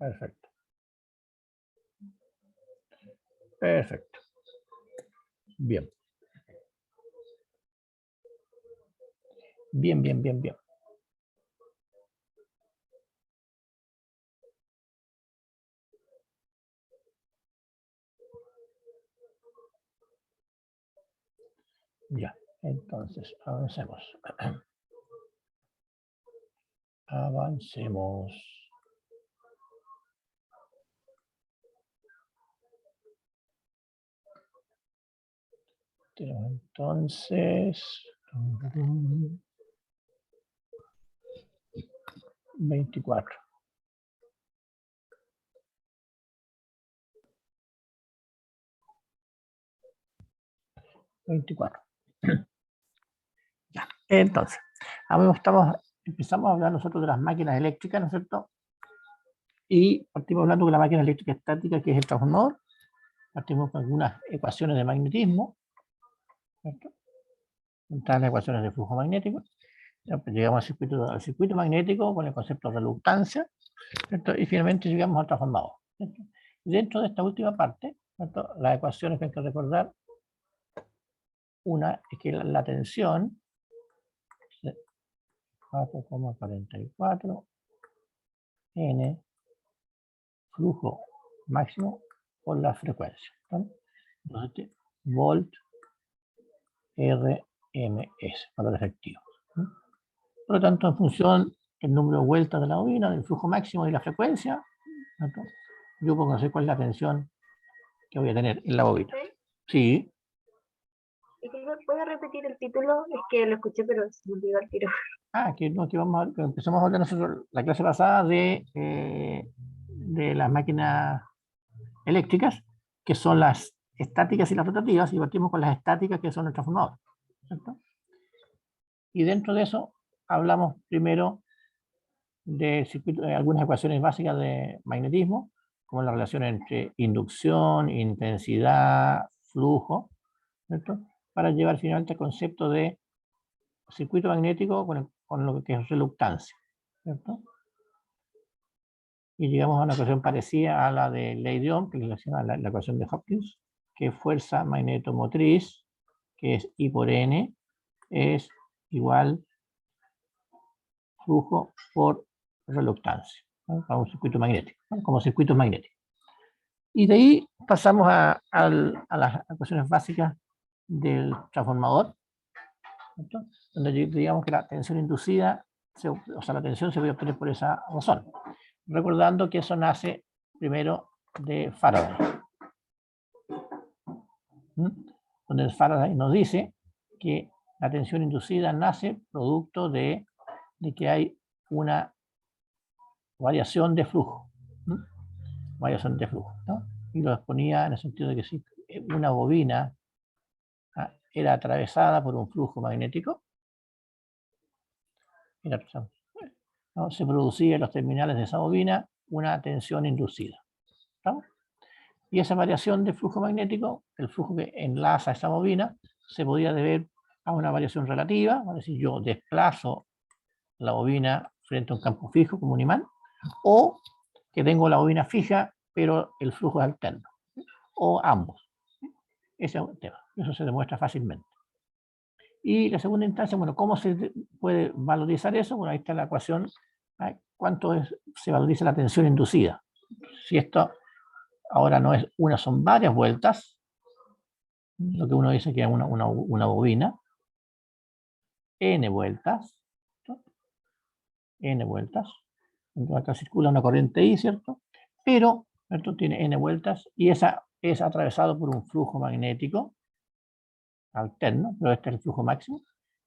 Perfecto. Perfecto. Bien. Bien, bien, bien, bien. Ya, entonces, avancemos. Avancemos. Tenemos entonces 24. Ya, entonces, ahora empezamos a hablar nosotros de las máquinas eléctricas, ¿no es cierto? Y partimos hablando de la máquina eléctrica estática, que es el transformador. Partimos con algunas ecuaciones de magnetismo, ¿cierto? Están las ecuaciones de flujo magnético. Ya, pues llegamos al circuito magnético con el concepto de reluctancia, ¿cierto? Y finalmente llegamos al transformador, ¿cierto? Y dentro de esta última parte, ¿cierto? Las ecuaciones que hay que recordar, una es que la tensión, 4,44 N flujo máximo por la frecuencia, ¿no? Entonces, volt RMS, valor efectivo, ¿no? Por lo tanto, en función del número de vueltas de la bobina, del flujo máximo y la frecuencia, ¿no? Yo puedo conocer cuál es la tensión que voy a tener en la bobina. Sí. ¿Puedo repetir el título? Es que lo escuché, pero se me olvidó el tiro. Que empezamos a hablar nosotros la clase pasada de las máquinas eléctricas, que son las estáticas y las rotativas, y partimos con las estáticas, que son el transformador, ¿cierto? Y dentro de eso hablamos primero de algunas ecuaciones básicas de magnetismo, como la relación entre inducción, intensidad, flujo, ¿cierto? Para llevar finalmente al concepto de circuito magnético con lo que es reluctancia, ¿cierto? Y llegamos a una ecuación parecida a la de ley de Ohm, que es la ecuación de Hopkins, que es fuerza magnetomotriz, que es I por N, es igual flujo por reluctancia, ¿no? Para un circuito magnético, ¿no? Como circuitos magnéticos. Y de ahí pasamos a las ecuaciones básicas del transformador, ¿cierto? Donde digamos que la tensión inducida, o sea, la tensión se puede obtener por esa razón. Recordando que eso nace primero de Faraday, donde Faraday nos dice que la tensión inducida nace producto de que hay una variación de flujo, variación de flujo, ¿no? Y lo exponía en el sentido de que si una bobina era atravesada por un flujo magnético, ¿no? Se producía en los terminales de esa bobina una tensión inducida, ¿no? Y esa variación de flujo magnético, el flujo que enlaza esa bobina, se podía deber a una variación relativa, es decir, yo desplazo la bobina frente a un campo fijo como un imán, o que tengo la bobina fija, pero el flujo es alterno, o ambos. Ese es un tema, eso se demuestra fácilmente. Y la segunda instancia, bueno, ¿cómo se puede valorizar eso? Bueno, ahí está la ecuación, ¿cuánto se valoriza la tensión inducida? Si esto ahora no es una, son varias vueltas, lo que uno dice que es una bobina, n vueltas, ¿no? N vueltas, acá circula una corriente I, ¿cierto? Pero, ¿cierto? Tiene n vueltas y esa es atravesado por un flujo magnético alterno, pero este es el flujo máximo,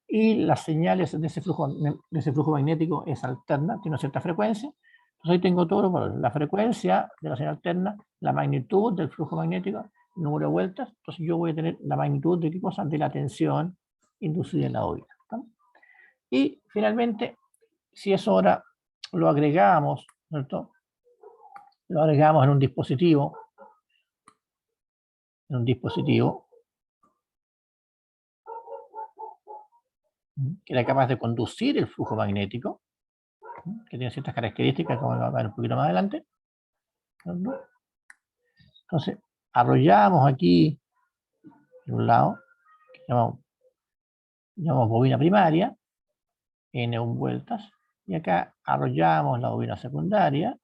y las señales de ese flujo magnético es alterna, tiene una cierta frecuencia. Entonces ahí tengo todos los valores, la frecuencia de la señal alterna, la magnitud del flujo magnético, el número de vueltas. Entonces yo voy a tener la magnitud de qué cosa, de la tensión inducida en la bobina, ¿no? Y finalmente, si eso ahora lo agregamos, ¿cierto? Lo agregamos en un dispositivo que era capaz de conducir el flujo magnético, que tiene ciertas características, como vamos a ver un poquito más adelante. Entonces, arrollamos aquí, en un lado, que llamamos bobina primaria, N1 vueltas, y acá arrollamos la bobina secundaria,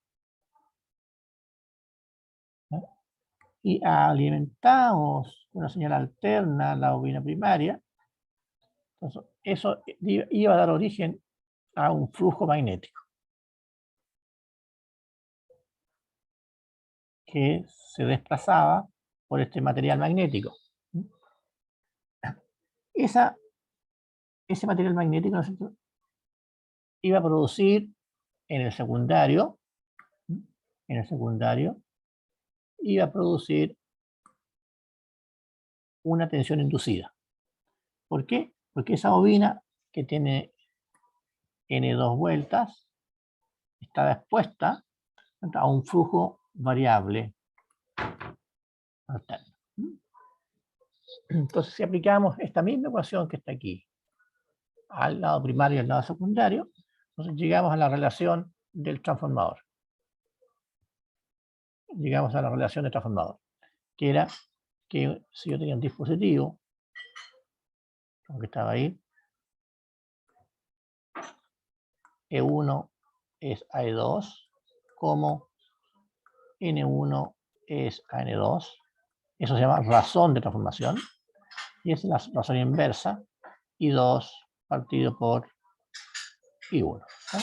y alimentamos una señal alterna a la bobina primaria. Entonces, eso iba a dar origen a un flujo magnético que se desplazaba por este material magnético. Ese material magnético, ¿no es cierto?, iba a producir en el secundario, iba a producir una tensión inducida. ¿Por qué? Porque esa bobina que tiene N2 vueltas está expuesta a un flujo variable alterno. Entonces, si aplicamos esta misma ecuación que está aquí al lado primario y al lado secundario, entonces llegamos a la relación del transformador. Llegamos a la relación del transformador, que era que si yo tenía un dispositivo, como que estaba ahí, E1 es a E2, como N1 es a N2, eso se llama razón de transformación, y es la razón inversa, I2 partido por I1. ¿No?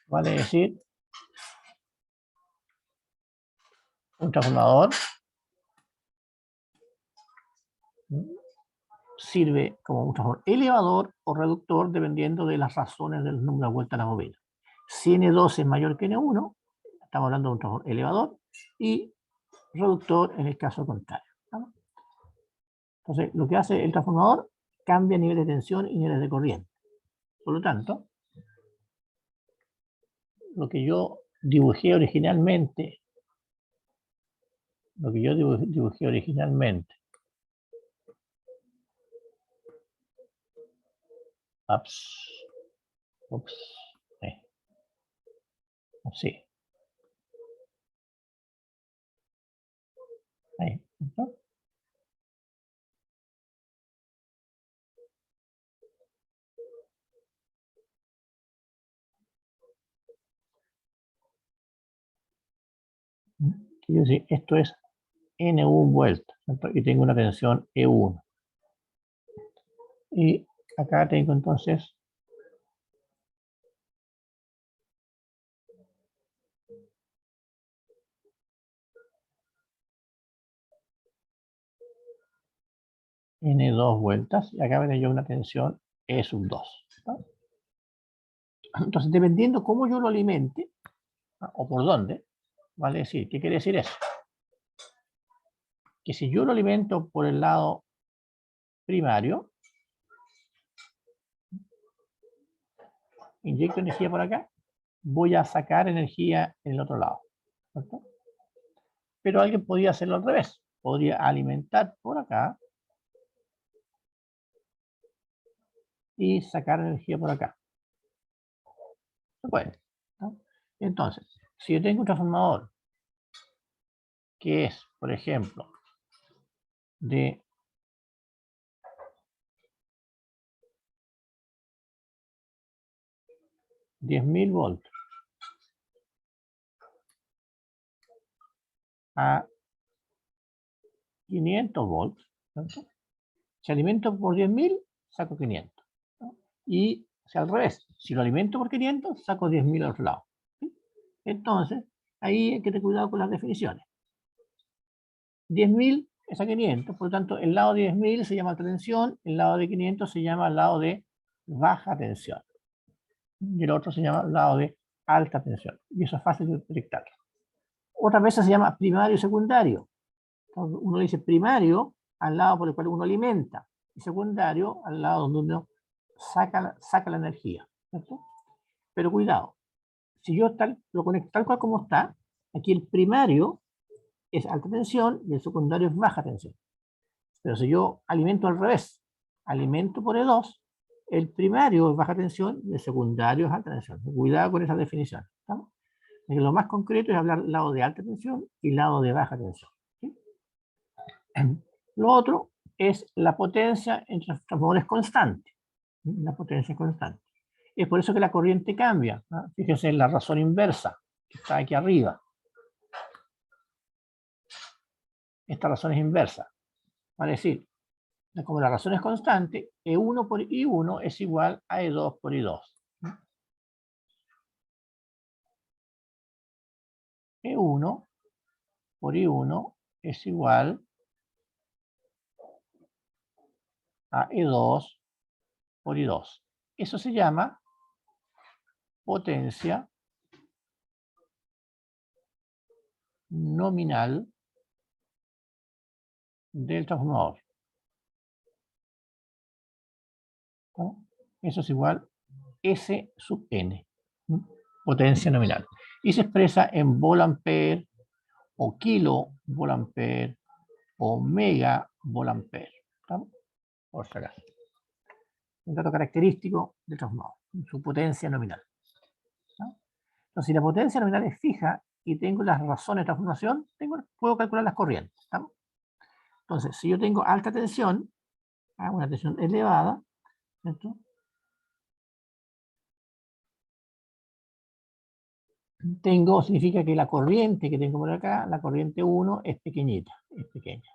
Vale decir, un transformador sirve como un transformador elevador o reductor dependiendo de las razones del número de vueltas a la bobina. Si N2 es mayor que N1, estamos hablando de un transformador elevador, y reductor en el caso contrario. ¿No? Entonces, lo que hace el transformador cambia niveles de tensión y niveles de corriente. Por lo tanto, lo que yo dibujé originalmente, así. Ahí, ¿no? Quiero decir, esto es N1 vueltas, y tengo una tensión E1. Y acá tengo entonces N2 vueltas, y acá me yo una tensión E sub 2. ¿No? Entonces, dependiendo cómo yo lo alimente, o por dónde, vale decir, ¿qué quiere decir eso? Que si yo lo alimento por el lado primario, inyecto energía por acá, voy a sacar energía en el otro lado. ¿Cierto? Pero alguien podría hacerlo al revés. Podría alimentar por acá y sacar energía por acá. Se puede. ¿No? Entonces, si yo tengo un transformador que es, por ejemplo, de 10.000 volts a 500 volts, ¿cierto? Si alimento por 10.000, saco 500. ¿No? Y al revés, si lo alimento por 500, saco 10.000 al otro lado. ¿Sí? Entonces, ahí hay que tener cuidado con las definiciones. 10.000 es a 500, por lo tanto, el lado de 10.000 se llama alta tensión, el lado de 500 se llama lado de baja tensión. Y el otro se llama lado de alta tensión. Y eso es fácil de detectar. Otras veces se llama primario y secundario. Entonces, uno dice primario al lado por el cual uno alimenta, y secundario al lado donde uno saca la energía. ¿Cierto? Pero cuidado, si yo lo conecto tal cual como está, aquí el primario es alta tensión y el secundario es baja tensión. Pero si yo alimento al revés, alimento por E2, el primario es baja tensión y el secundario es alta tensión. Cuidado con esa definición. ¿Estamos? Lo más concreto es hablar lado de alta tensión y lado de baja tensión. ¿Sí? Lo otro es la potencia en transformadores constante. La potencia constante. Es por eso que la corriente cambia, ¿no? Fíjense en la razón inversa, que está aquí arriba. Esta razón es inversa. Vale decir, como la razón es constante, E1 por I1 es igual a E2 por I2. E1 por I1 es igual a E2 por I2. Eso se llama potencia nominal del transformador. ¿No? Eso es igual S sub N, potencia nominal. Y se expresa en volampere o kilovolampere o megavolampere. Por si acaso. Un dato característico del transformador, su potencia nominal. ¿No? Entonces, si la potencia nominal es fija y tengo las razones de transformación, puedo calcular las corrientes. ¿No? Entonces, si yo tengo alta tensión, una tensión elevada, ¿cierto? Significa que la corriente que tengo por acá, la corriente 1, es pequeñita, es pequeña.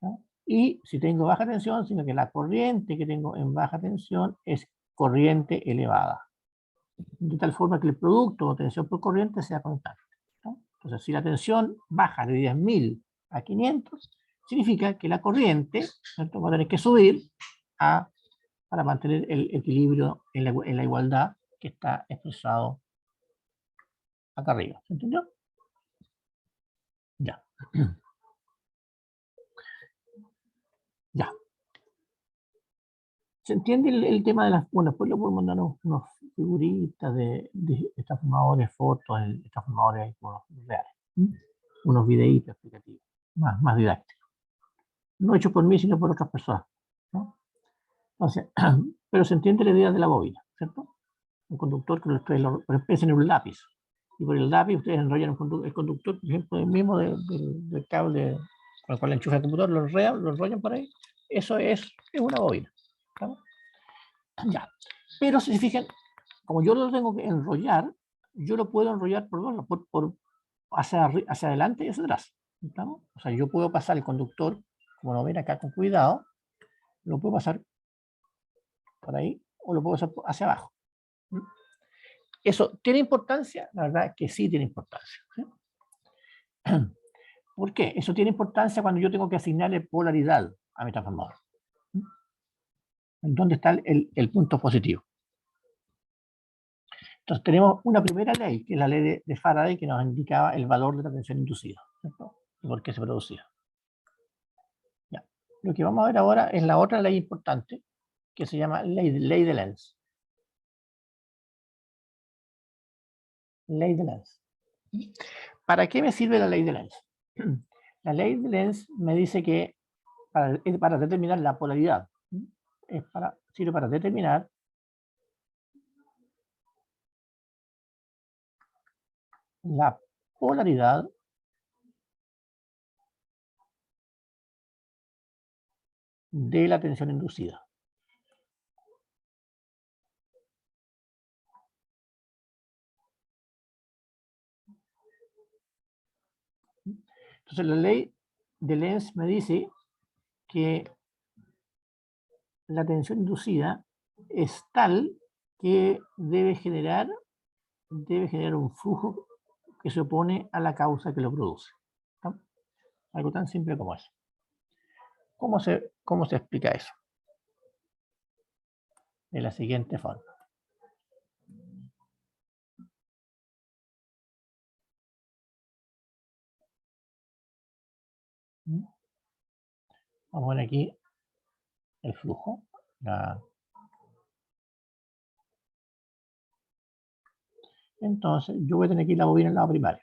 ¿No? Y si tengo baja tensión, sino que la corriente que tengo en baja tensión es corriente elevada. De tal forma que el producto de tensión por corriente sea constante. ¿No? Entonces, si la tensión baja de 10.000 a 500, significa que la corriente, ¿cierto?, va a tener que subir para mantener el equilibrio en la igualdad que está expresado acá arriba. ¿Se entendió? Ya. Ya. ¿Se entiende el tema de las... Bueno, después le puedo mandar unos figuritas de transformadores, fotos, transformadores reales. Unos videitos explicativos, más didácticos. No hechos por mí, sino por otras personas. ¿No? Entonces, pero se entiende la idea de la bobina, ¿cierto? Un conductor que ustedes lo piensen en un lápiz. Y por el lápiz ustedes enrollan el conductor, por ejemplo, el mismo del cable con el cual enchufa el computador, lo enrollan por ahí. Eso es una bobina. ¿No? Ya. Pero si se fijan, como yo lo tengo que enrollar, yo lo puedo enrollar hacia adelante y hacia atrás. ¿Estamos? O sea, yo puedo pasar el conductor, como lo ven acá con cuidado, lo puedo pasar por ahí o lo puedo pasar hacia abajo. ¿Eso tiene importancia? La verdad es que sí tiene importancia. ¿Sí? ¿Por qué? Eso tiene importancia cuando yo tengo que asignarle polaridad a mi transformador. ¿En dónde está el punto positivo? Entonces tenemos una primera ley, que es la ley de Faraday, que nos indicaba el valor de la tensión inducida, ¿cierto? Y por qué se producía. Ya. Lo que vamos a ver ahora es la otra ley importante, que se llama ley de Lenz. Ley de Lenz. ¿Para qué me sirve la ley de Lenz? La ley de Lenz me dice que es para determinar la polaridad. Sirve para determinar la polaridad de la tensión inducida. Entonces la ley de Lenz me dice que la tensión inducida es tal que debe generar un flujo que se opone a la causa que lo produce. ¿No? Algo tan simple como eso. ¿Cómo se explica eso? De la siguiente forma. Vamos a ver aquí el flujo. Entonces, yo voy a tener aquí la bobina en el lado primario.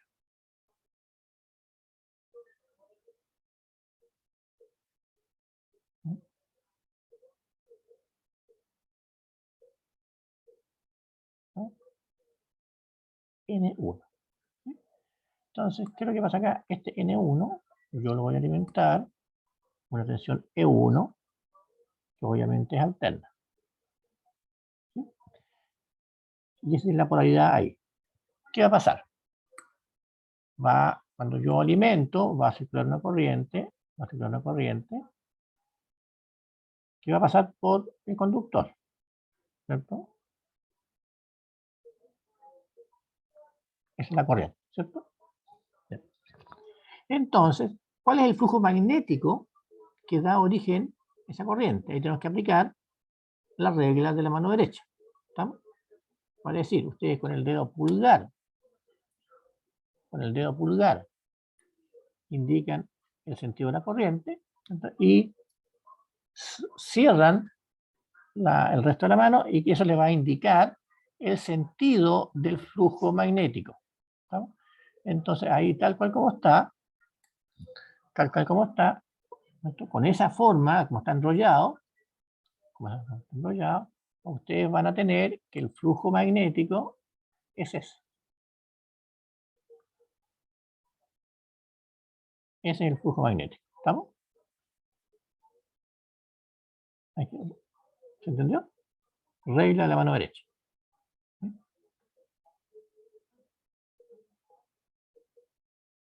¿No? N1. Entonces, ¿qué es lo que pasa acá? Este N1, yo lo voy a alimentar una tensión E1, que obviamente es alterna. ¿Sí? Y esa es la polaridad ahí. ¿Qué va a pasar? Cuando yo alimento, va a circular una corriente, que va a pasar por el conductor, ¿cierto? Esa es la corriente, ¿cierto? Bien. Entonces, ¿cuál es el flujo magnético que da origen a esa corriente? Ahí tenemos que aplicar las reglas de la mano derecha. ¿Estamos? Vale decir, ustedes con el dedo pulgar, indican el sentido de la corriente y cierran el resto de la mano y que eso le va a indicar el sentido del flujo magnético. ¿Estamos? Entonces ahí tal cual como está, con esa forma, como está enrollado, ustedes van a tener que el flujo magnético es ese. Ese es el flujo magnético. ¿Estamos? ¿Se entendió? Regla de la mano derecha.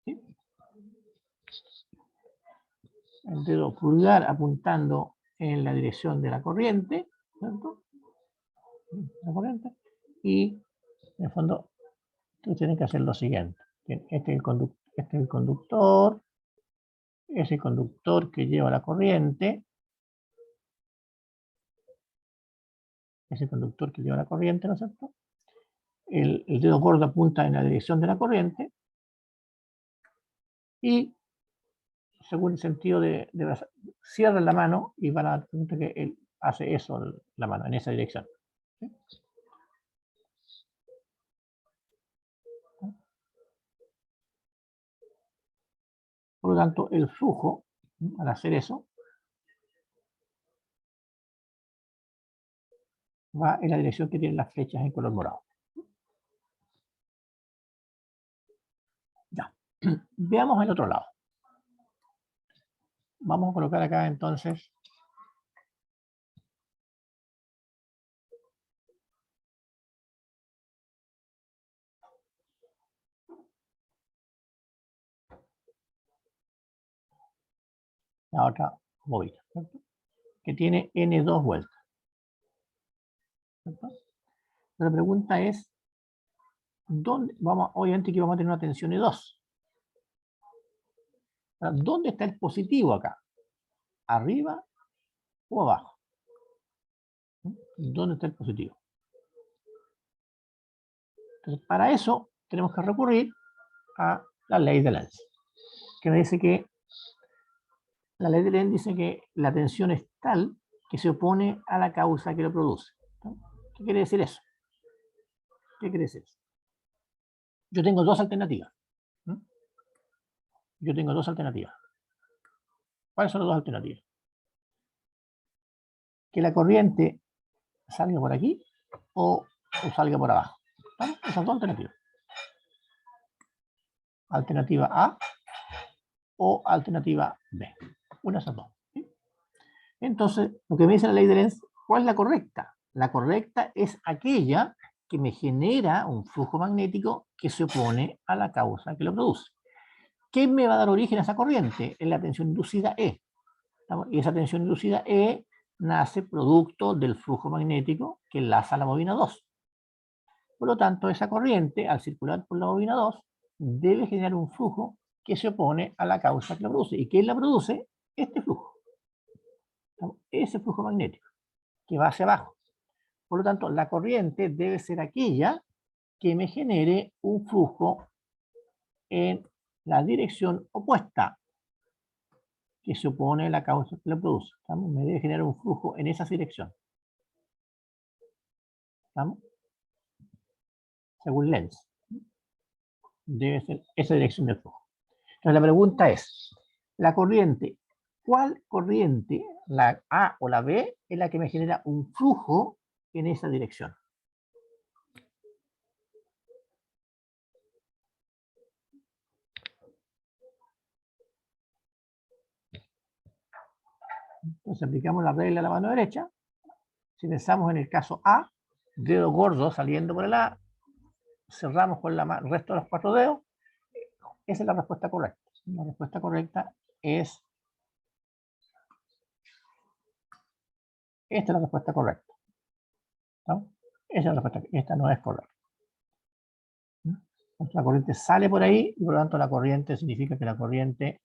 ¿Sí? El dedo pulgar apuntando en la dirección de la corriente, ¿cierto? La corriente, y en el fondo ustedes tienen que hacer lo siguiente. Este es el conductor, es el conductor que lleva la corriente, ¿no es cierto? El dedo gordo apunta en la dirección de la corriente y según el sentido cierran la mano y van a dar cuenta que él hace eso, la mano, en esa dirección. ¿Sí? Por lo tanto, el flujo, al hacer eso, va en la dirección que tienen las flechas en color morado. Ya. Veamos el otro lado. Vamos a colocar acá entonces la otra bobina, ¿cierto? Que tiene N2 vueltas, ¿cierto? La pregunta es, obviamente que vamos a tener una tensión E2. ¿Dónde está el positivo acá? ¿Arriba o abajo? ¿Dónde está el positivo? Entonces, para eso tenemos que recurrir a la ley de Lenz, que me dice que la ley de Lenz dice que la tensión es tal que se opone a la causa que lo produce. ¿Qué quiere decir eso? Yo tengo dos alternativas. ¿Cuáles son las dos alternativas? Que la corriente salga por aquí o salga por abajo. ¿Vale? Esas dos alternativas. Alternativa A o alternativa B. Una de esas dos. ¿Sí? Entonces, lo que me dice la ley de Lenz, ¿cuál es la correcta? La correcta es aquella que me genera un flujo magnético que se opone a la causa que lo produce. ¿Qué me va a dar origen a esa corriente? Es la tensión inducida E. Y esa tensión inducida E nace producto del flujo magnético que enlaza la bobina 2. Por lo tanto, esa corriente, al circular por la bobina 2, debe generar un flujo que se opone a la causa que la produce. ¿Y quién la produce? Este flujo. Ese flujo magnético, que va hacia abajo. Por lo tanto, la corriente debe ser aquella que me genere un flujo en la dirección opuesta, que se opone a la causa que la produce. ¿Estamos? Me debe generar un flujo en esa dirección. ¿Estamos? Según Lenz. Debe ser esa dirección del flujo. Entonces la pregunta es, ¿cuál corriente, la A o la B, es la que me genera un flujo en esa dirección? Entonces aplicamos la regla a la mano derecha. Si pensamos en el caso A, dedo gordo saliendo por el A, cerramos con el resto de los 4 dedos. Esa es la respuesta correcta. La respuesta correcta es... Esta es la respuesta correcta. ¿No? Esa es la respuesta. Esta no es correcta. Entonces, la corriente sale por ahí y por lo tanto la corriente significa que la corriente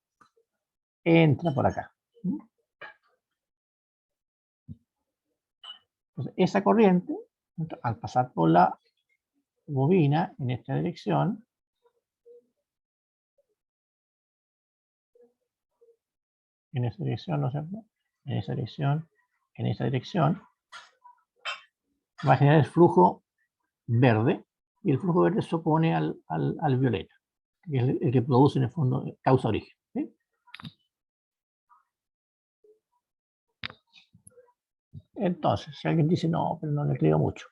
entra por acá. Entonces, esa corriente, al pasar por la bobina en esta dirección, en esa dirección, ¿no es cierto? En esa dirección, va a generar el flujo verde, y el flujo verde se opone al violeta, que es el que produce en el fondo causa origen. ¿Sí? Entonces, si alguien dice, no, pero no le creo mucho,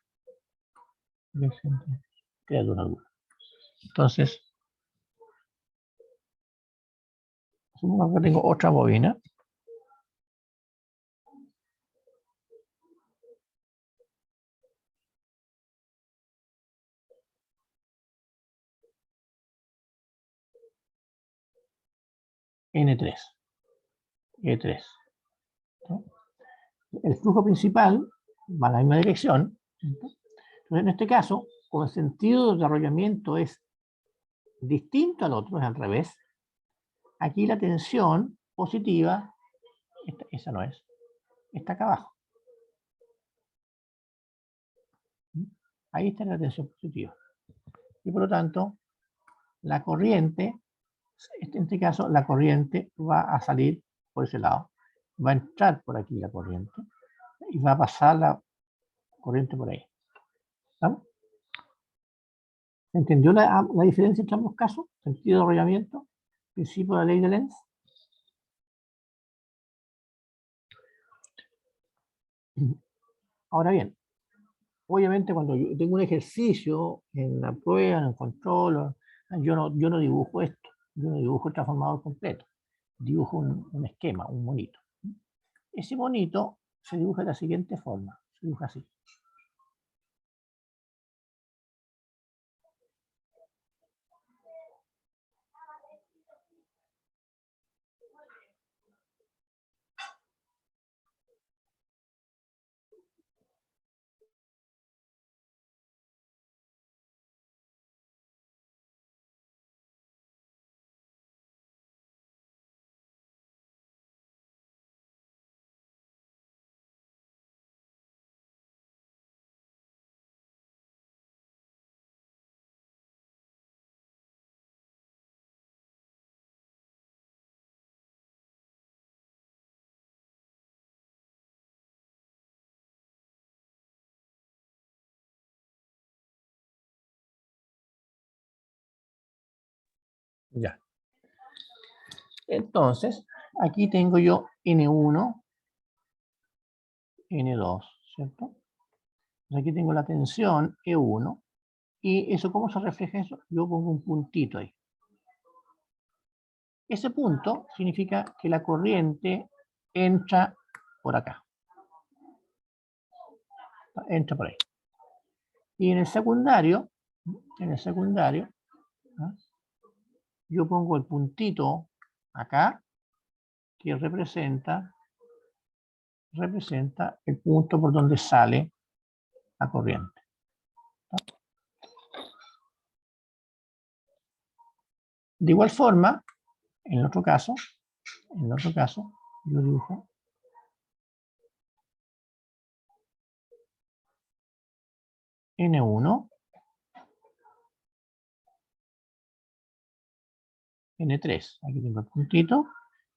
crea duda alguna. Entonces, supongamos que tengo otra bobina. N3, E3. ¿No? El flujo principal va en la misma dirección. Entonces, en este caso, como el sentido de desarrollamiento es distinto al otro, es al revés, aquí la tensión positiva, esa no es, está acá abajo. Ahí está la tensión positiva. Y por lo tanto, la corriente, en este caso, la corriente va a salir por ese lado. Va a entrar por aquí la corriente y va a pasar la corriente por ahí. ¿Estamos? ¿Entendió la diferencia entre ambos casos? Sentido de desarrollamiento, principio de la ley de Lenz. Ahora bien, obviamente cuando yo tengo un ejercicio en la prueba, en el control, yo no dibujo esto, yo no dibujo el transformador completo, dibujo un esquema, un monito. Ese monito se dibuja de la siguiente forma, se dibuja así. Ya. Entonces, aquí tengo yo N1, N2, ¿cierto? Aquí tengo la tensión E1. ¿Y eso cómo se refleja eso? Yo pongo un puntito ahí. Ese punto significa que la corriente entra por acá. Entra por ahí. Y en el secundario, ¿no? Yo pongo el puntito acá, que representa el punto por donde sale la corriente. ¿No? De igual forma, en el otro caso, yo dibujo N1, N3. Aquí tengo el puntito.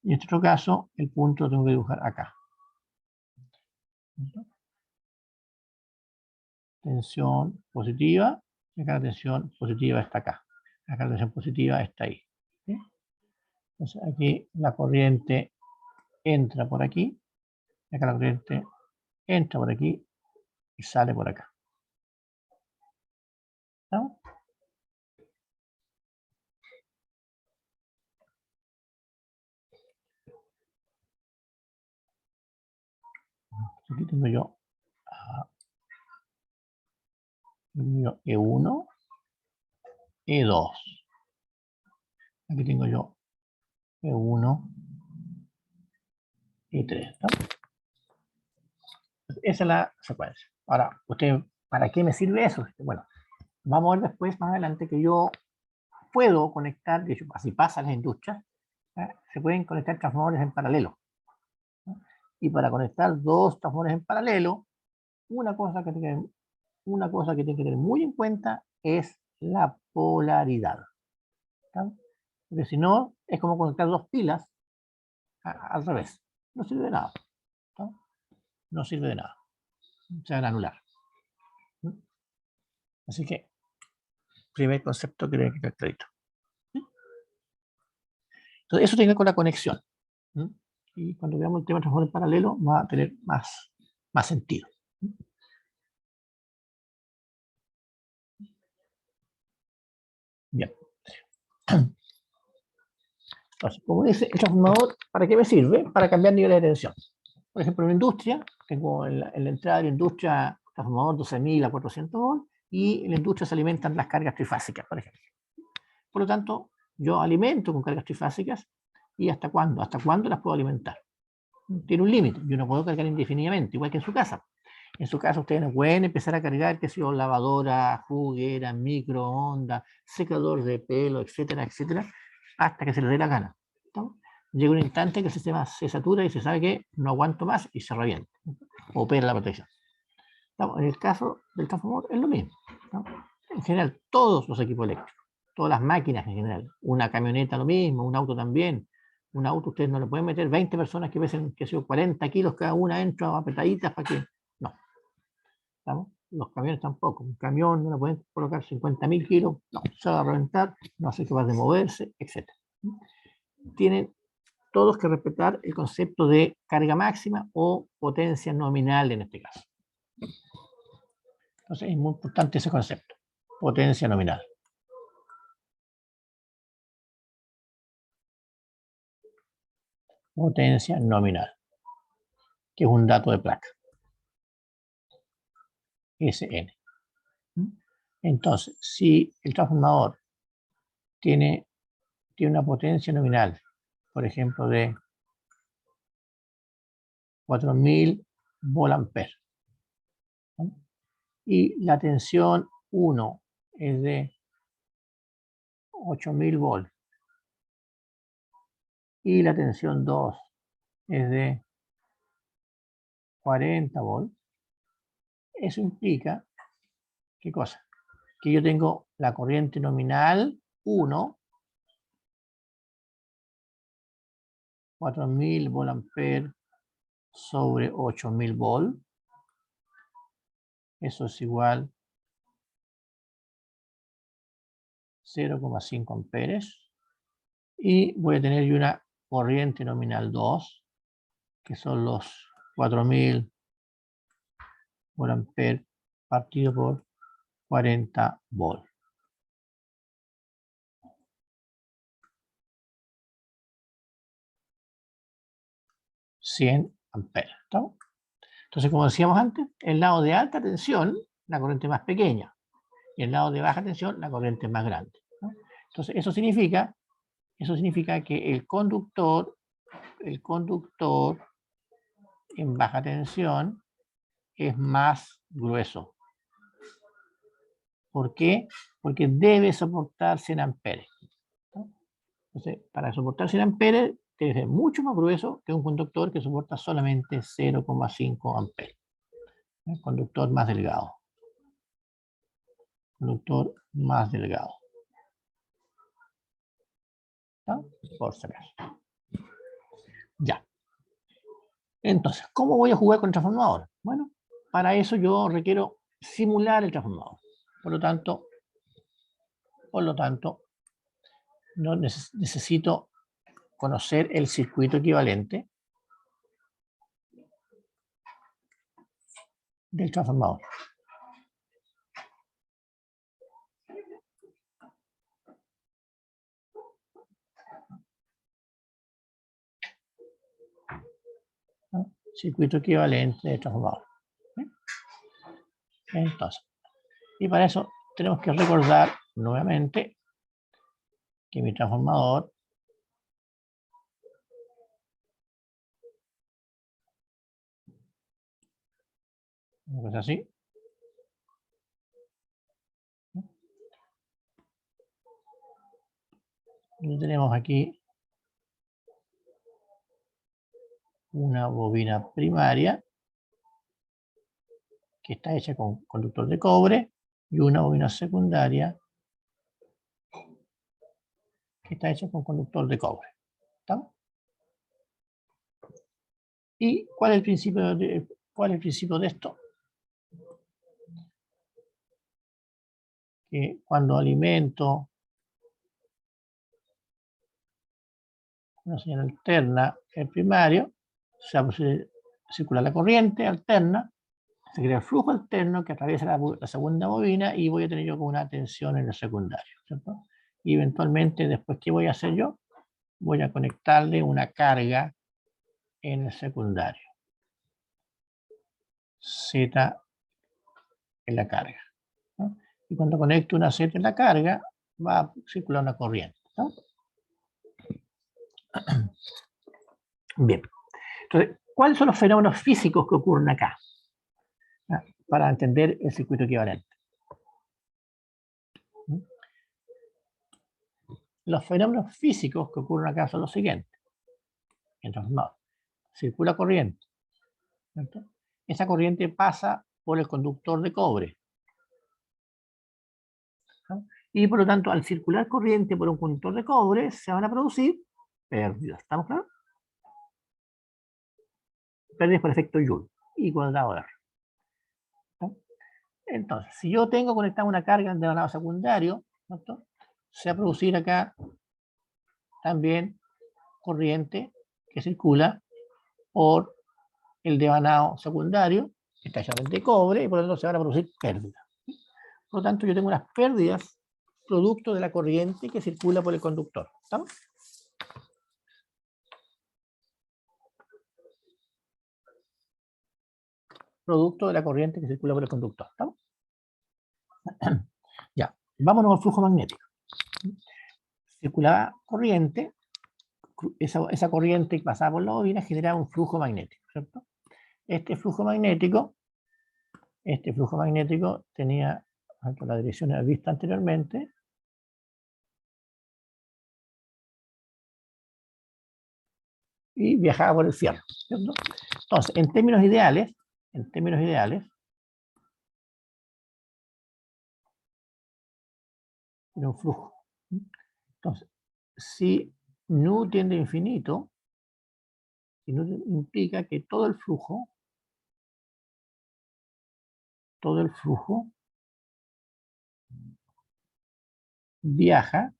Y en este otro caso, el punto lo tengo que dibujar acá. Tensión positiva. Y acá la tensión positiva está acá. Acá la tensión positiva está ahí. ¿Sí? Entonces aquí la corriente entra por aquí. Acá la corriente entra por aquí y sale por acá. ¿No? Aquí tengo yo E1, E2. Aquí tengo yo E1, E3. ¿No? Esa es la secuencia. Ahora, ¿para qué me sirve eso? Bueno, vamos a ver después, más adelante, que yo puedo conectar, de hecho, así pasa en las industrias, se pueden conectar transformadores en paralelo. ¿No? Y para conectar dos transformadores en paralelo, una cosa que tiene que tener muy en cuenta es la polaridad. ¿No? Porque si no, es como conectar dos pilas al revés. No sirve de nada. ¿No? No sirve de nada. Se van a anular. ¿No? Así que, primer concepto que tiene que quedar clarito. Entonces, eso tiene que ver con la conexión. ¿No? Y cuando veamos el tema de transformador en paralelo, va a tener más sentido. Bien. Entonces, como dice, el transformador, ¿para qué me sirve? Para cambiar niveles de tensión. Por ejemplo, en una industria, tengo en la entrada de la industria transformador 12.000 a 400 volts y en la industria se alimentan las cargas trifásicas, por ejemplo. Por lo tanto, yo alimento con cargas trifásicas y ¿hasta cuándo? ¿Hasta cuándo las puedo alimentar? Tiene un límite, yo no puedo cargar indefinidamente, igual que en su casa. En su casa ustedes no pueden empezar a cargar, qué sé yo, lavadora, juguera, microondas, secador de pelo, etcétera, etcétera, hasta que se les dé la gana. ¿No? Llega un instante que el sistema se satura y se sabe que no aguanto más y se revienta. Opera la protección. ¿No? En el caso del transformador es lo mismo. ¿No? En general, todos los equipos eléctricos, todas las máquinas en general, una camioneta lo mismo, un auto también. Un auto ustedes no le pueden meter 20 personas que pesen, que sea 40 kilos cada una dentro, apretaditas para que... No. ¿Estamos? Los camiones tampoco. Un camión no le pueden colocar 50.000 kilos, no, se va a reventar, no hace capaz de moverse, etc. Tienen todos que respetar el concepto de carga máxima o potencia nominal en este caso. Entonces es muy importante ese concepto, potencia nominal. Potencia nominal, que es un dato de placa. SN. Entonces, si el transformador tiene una potencia nominal, por ejemplo, de 4.000 volt-ampere, ¿no? Y la tensión 1 es de 8.000 volts y la tensión 2 es de 40 volts, eso implica, ¿qué cosa? Que yo tengo la corriente nominal 1, 4.000 volt-ampere sobre 8.000 volts, eso es igual 0,5 amperes, y voy a tener una corriente nominal 2, que son los 4.000 volt-ampere partido por 40 volts. 100 amperes. ¿Estamos? Entonces, como decíamos antes, el lado de alta tensión, la corriente más pequeña, y el lado de baja tensión, la corriente más grande. ¿No? Entonces, eso significa que el conductor en baja tensión es más grueso. ¿Por qué? Porque debe soportar 100 amperes. ¿No? Entonces, para soportar 100 amperes, tiene que ser mucho más grueso que un conductor que soporta solamente 0,5 amperes. El conductor más delgado. Conductor más delgado. ¿No? Por si acaso. Ya. Entonces, ¿cómo voy a jugar con el transformador? Bueno, para eso yo requiero simular el transformador. Por lo tanto, no necesito conocer el circuito equivalente del transformador. ¿No? circuito equivalente de transformador. ¿Sí? Entonces, y para eso tenemos que recordar nuevamente que mi transformador es así. Y tenemos aquí una bobina primaria que está hecha con conductor de cobre y una bobina secundaria que está hecha con conductor de cobre. ¿Estamos? ¿Y cuál es el principio de esto? Que cuando alimento una señal alterna el primario, se va a circular la corriente alterna, se crea el flujo alterno que atraviesa la segunda bobina y voy a tener yo como una tensión en el secundario, ¿cierto? Y eventualmente, después, ¿qué voy a hacer yo? Voy a conectarle una carga en el secundario. Z en la carga, ¿no? Y cuando conecto una Z en la carga, va a circular una corriente, ¿no? Bien. Entonces, ¿cuáles son los fenómenos físicos que ocurren acá? Para entender el circuito equivalente. Los fenómenos físicos que ocurren acá son los siguientes. Entonces, no, circula corriente, ¿cierto? Esa corriente pasa por el conductor de cobre, ¿no? Y por lo tanto, al circular corriente por un conductor de cobre, se van a producir pérdidas. ¿Estamos claros? Pérdidas por efecto Joule, igualdad a R. ¿No? Entonces, si yo tengo conectada una carga de lado secundario, ¿cierto? Se va a producir acá también corriente que circula por el devanado secundario, que está hecho de cobre, y por lo tanto se van a producir pérdidas. Por lo tanto, yo tengo unas pérdidas producto de la corriente que circula por el conductor. ¿Estamos? Producto de la corriente que circula por el conductor. ¿Estamos? Ya, vámonos al flujo magnético. Circulaba corriente, esa corriente que pasaba por la bobina generaba un flujo magnético, ¿cierto? Este flujo magnético tenía la dirección vista anteriormente, y viajaba por el fierro, ¿cierto? Entonces, en términos ideales, era un flujo. Entonces, si nu tiende a infinito, implica que todo el flujo viaja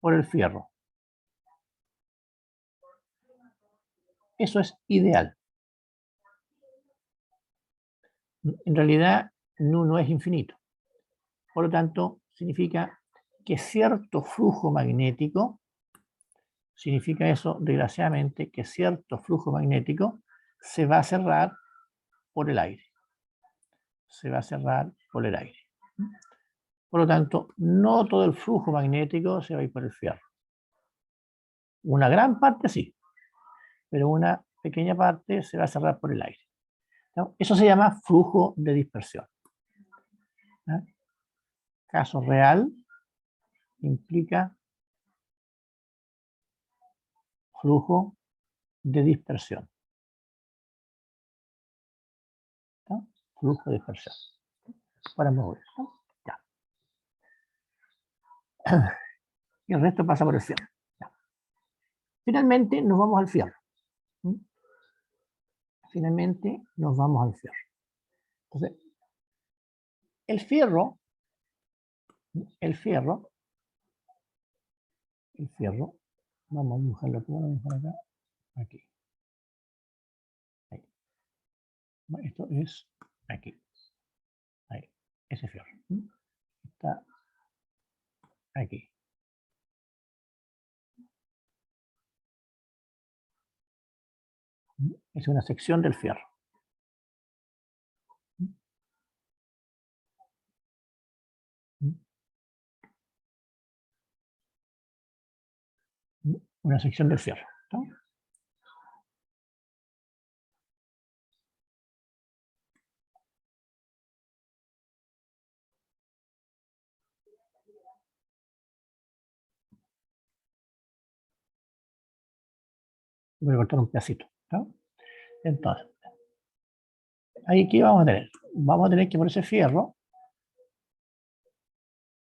por el fierro. Eso es ideal. En realidad, nu no es infinito. Por lo tanto, significa que cierto flujo magnético, significa eso, desgraciadamente, que cierto flujo magnético se va a cerrar por el aire. Se va a cerrar por el aire. Por lo tanto, no todo el flujo magnético se va a ir por el fierro. Una gran parte sí, pero una pequeña parte se va a cerrar por el aire. ¿No? Eso se llama flujo de dispersión. ¿No? Caso real implica flujo de dispersión. ¿No? Flujo de dispersión. Para mover. ¿No? Ya. Y el resto pasa por el fierro. Ya. Finalmente nos vamos al fierro. Finalmente nos vamos al fierro. Entonces, el fierro, vamos a dibujarlo acá, aquí. Ahí. Esto es aquí. Ahí. Ese fierro. Está aquí. Es una sección del fierro. Una sección del fierro, ¿no? Voy a cortar un pedacito, ¿no? Entonces, ahí, ¿qué vamos a tener? Vamos a tener que por ese fierro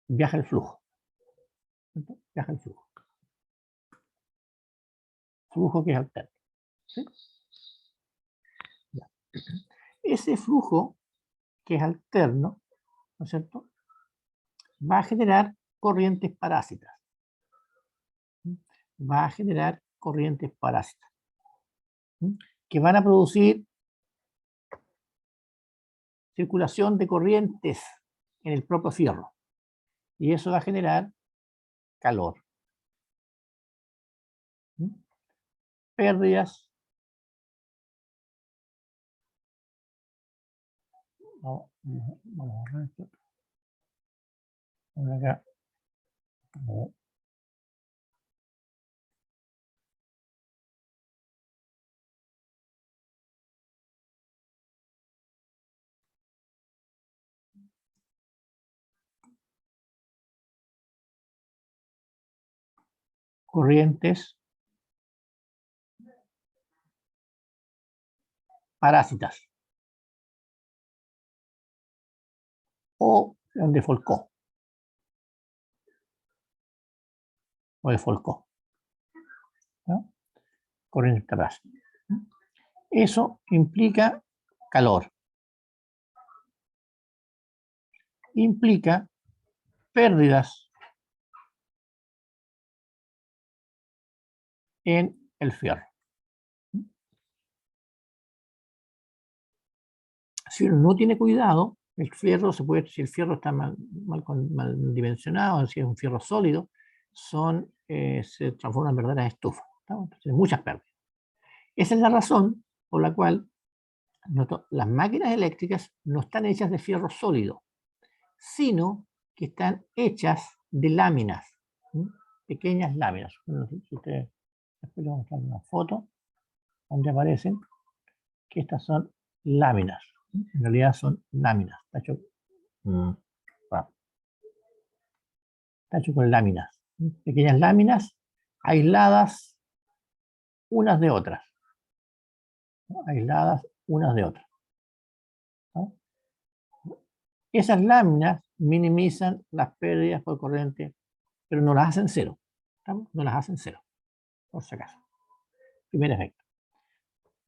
viaja el flujo. ¿No? Viaja el flujo. Flujo que es alterno. ¿Sí? Ya. Ese flujo que es alterno, ¿no es cierto?, va a generar corrientes parásitas. Va a generar corrientes parásitas que van a producir circulación de corrientes en el propio fierro. Y eso va a generar calor. Pérdidas. Vamos a borrar esto. Acá. Corrientes parásitas o de Foucault o de Foucault, ¿no? Corrientes parásitas. Eso implica calor, implica pérdidas en el fierro. Si uno no tiene cuidado, el fierro se puede, si el fierro está mal dimensionado, si es un fierro sólido, se transforman en verdaderas estufas, ¿no? Tiene muchas pérdidas. Esa es la razón por la cual las máquinas eléctricas no están hechas de fierro sólido, sino que están hechas de láminas, ¿sí? Pequeñas láminas. Si ustedes, después les voy a mostrar una foto donde aparecen que estas son láminas. En realidad son láminas. Está hecho con láminas. Pequeñas láminas aisladas unas de otras. ¿No? Aisladas unas de otras. ¿No? Esas láminas minimizan las pérdidas por corriente, pero no las hacen cero. ¿No? No las hacen cero, por si acaso. Primer efecto.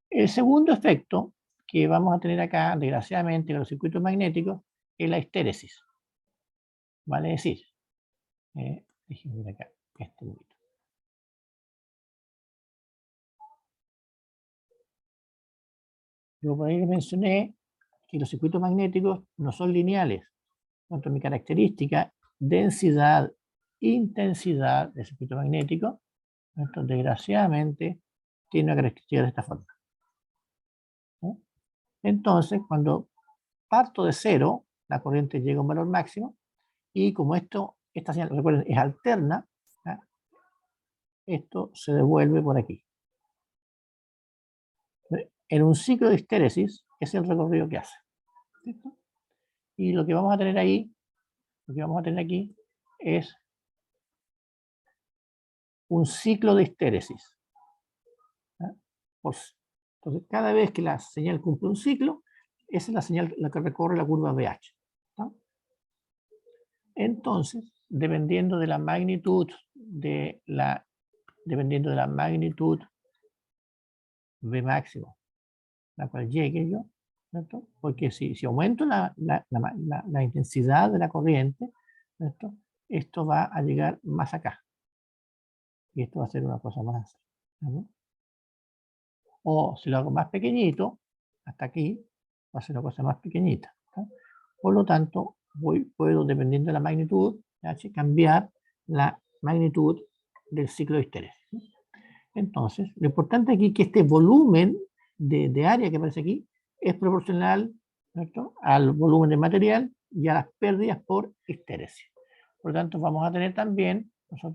El segundo efecto que vamos a tener acá, desgraciadamente, con los circuitos magnéticos, es la histéresis. Vale decir, déjenme ver acá este poquito. Yo por ahí les mencioné que los circuitos magnéticos no son lineales. Cuanto a mi característica, densidad, intensidad del circuito magnético, esto desgraciadamente tiene una característica de esta forma. ¿Sí? Entonces, cuando parto de cero, la corriente llega a un valor máximo, y como esta señal, recuerden, es alterna, ¿sí?, esto se devuelve por aquí. En un ciclo de histéresis es el recorrido que hace. ¿Listo? Y lo que vamos a tener ahí, lo que vamos a tener aquí es un ciclo de histéresis. Entonces, cada vez que la señal cumple un ciclo, esa es la señal la que recorre la curva BH. ¿No? Entonces, dependiendo de la magnitud V máximo, la cual llegue yo, ¿cierto? Porque si aumento la intensidad de la corriente, ¿cierto?, esto va a llegar más acá. Y esto va a ser una cosa más, ¿no? O si lo hago más pequeñito, hasta aquí, va a ser una cosa más pequeñita, ¿no? Por lo tanto, puedo, dependiendo de la magnitud, cambiar la magnitud del ciclo de histéresis. Entonces, lo importante aquí es que este volumen de área que aparece aquí es proporcional, ¿cierto?, al volumen de material y a las pérdidas por histéresis. Por lo tanto, vamos a tener también, vamos a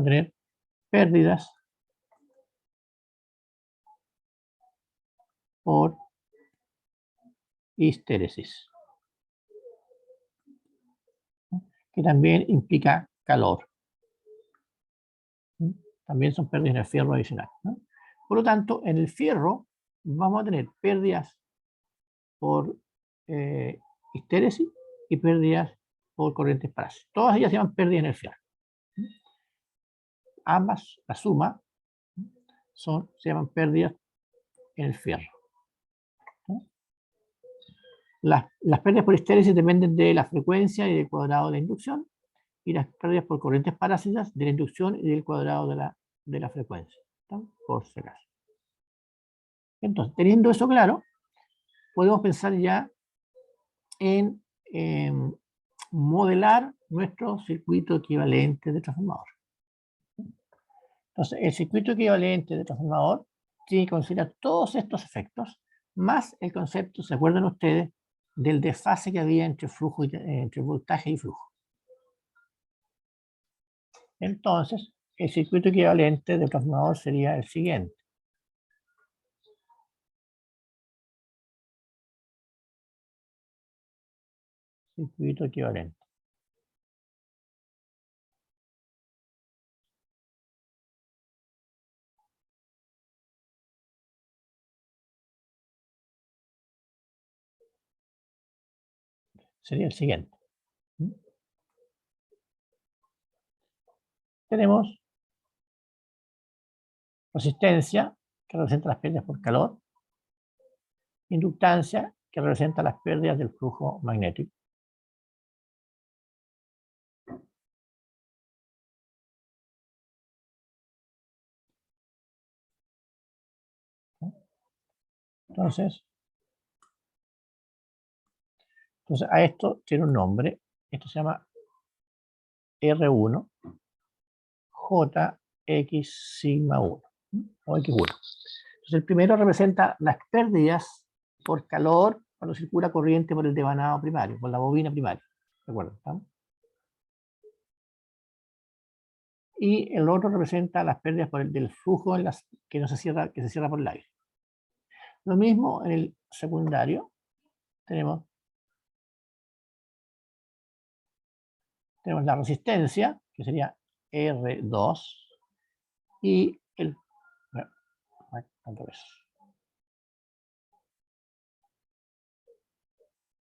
tener pérdidas por histéresis, que también implica calor. También son pérdidas en el fierro adicional, ¿no? Por lo tanto, en el fierro vamos a tener pérdidas por histéresis y pérdidas por corrientes parásitas. Todas ellas se llaman pérdidas en el fierro. Ambas, la suma, se llaman pérdidas en el fierro. Las pérdidas por histéresis dependen de la frecuencia y del cuadrado de la inducción, y las pérdidas por corrientes parásitas de la inducción y del cuadrado de la frecuencia, ¿no?, por si acaso. Entonces, teniendo eso claro, podemos pensar ya en modelar nuestro circuito equivalente de transformador. Entonces, el circuito equivalente de transformador tiene que considerar todos estos efectos, más el concepto, ¿se acuerdan ustedes?, del desfase que había entre flujo entre voltaje y flujo. Entonces, el circuito equivalente de transformador sería el siguiente. Circuito equivalente. Sería el siguiente. Tenemos resistencia, que representa las pérdidas por calor, inductancia, que representa las pérdidas del flujo magnético. Entonces, a esto tiene un nombre. Esto se llama R1 JX sigma 1 o X1. Entonces, el primero representa las pérdidas por calor cuando circula corriente por el devanado primario, por la bobina primaria. ¿De acuerdo? ¿Estamos? Y el otro representa las pérdidas por del flujo que se cierra por el aire. Lo mismo en el secundario. Tenemos la resistencia, que sería R2, y el... Bueno,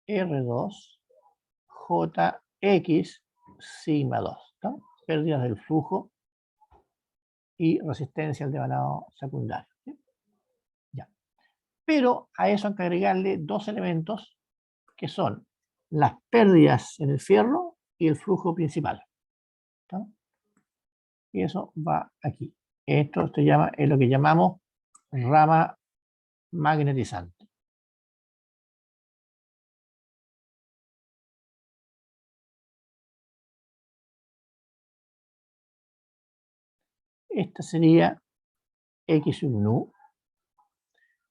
R2 JX sigma 2, ¿no?, pérdidas del flujo y resistencia al devanado secundario, ¿sí? Ya. Pero a eso hay que agregarle dos elementos que son las pérdidas en el fierro y el flujo principal, ¿no? Y eso va aquí. Esto es lo que llamamos rama magnetizante. Esta sería X nu.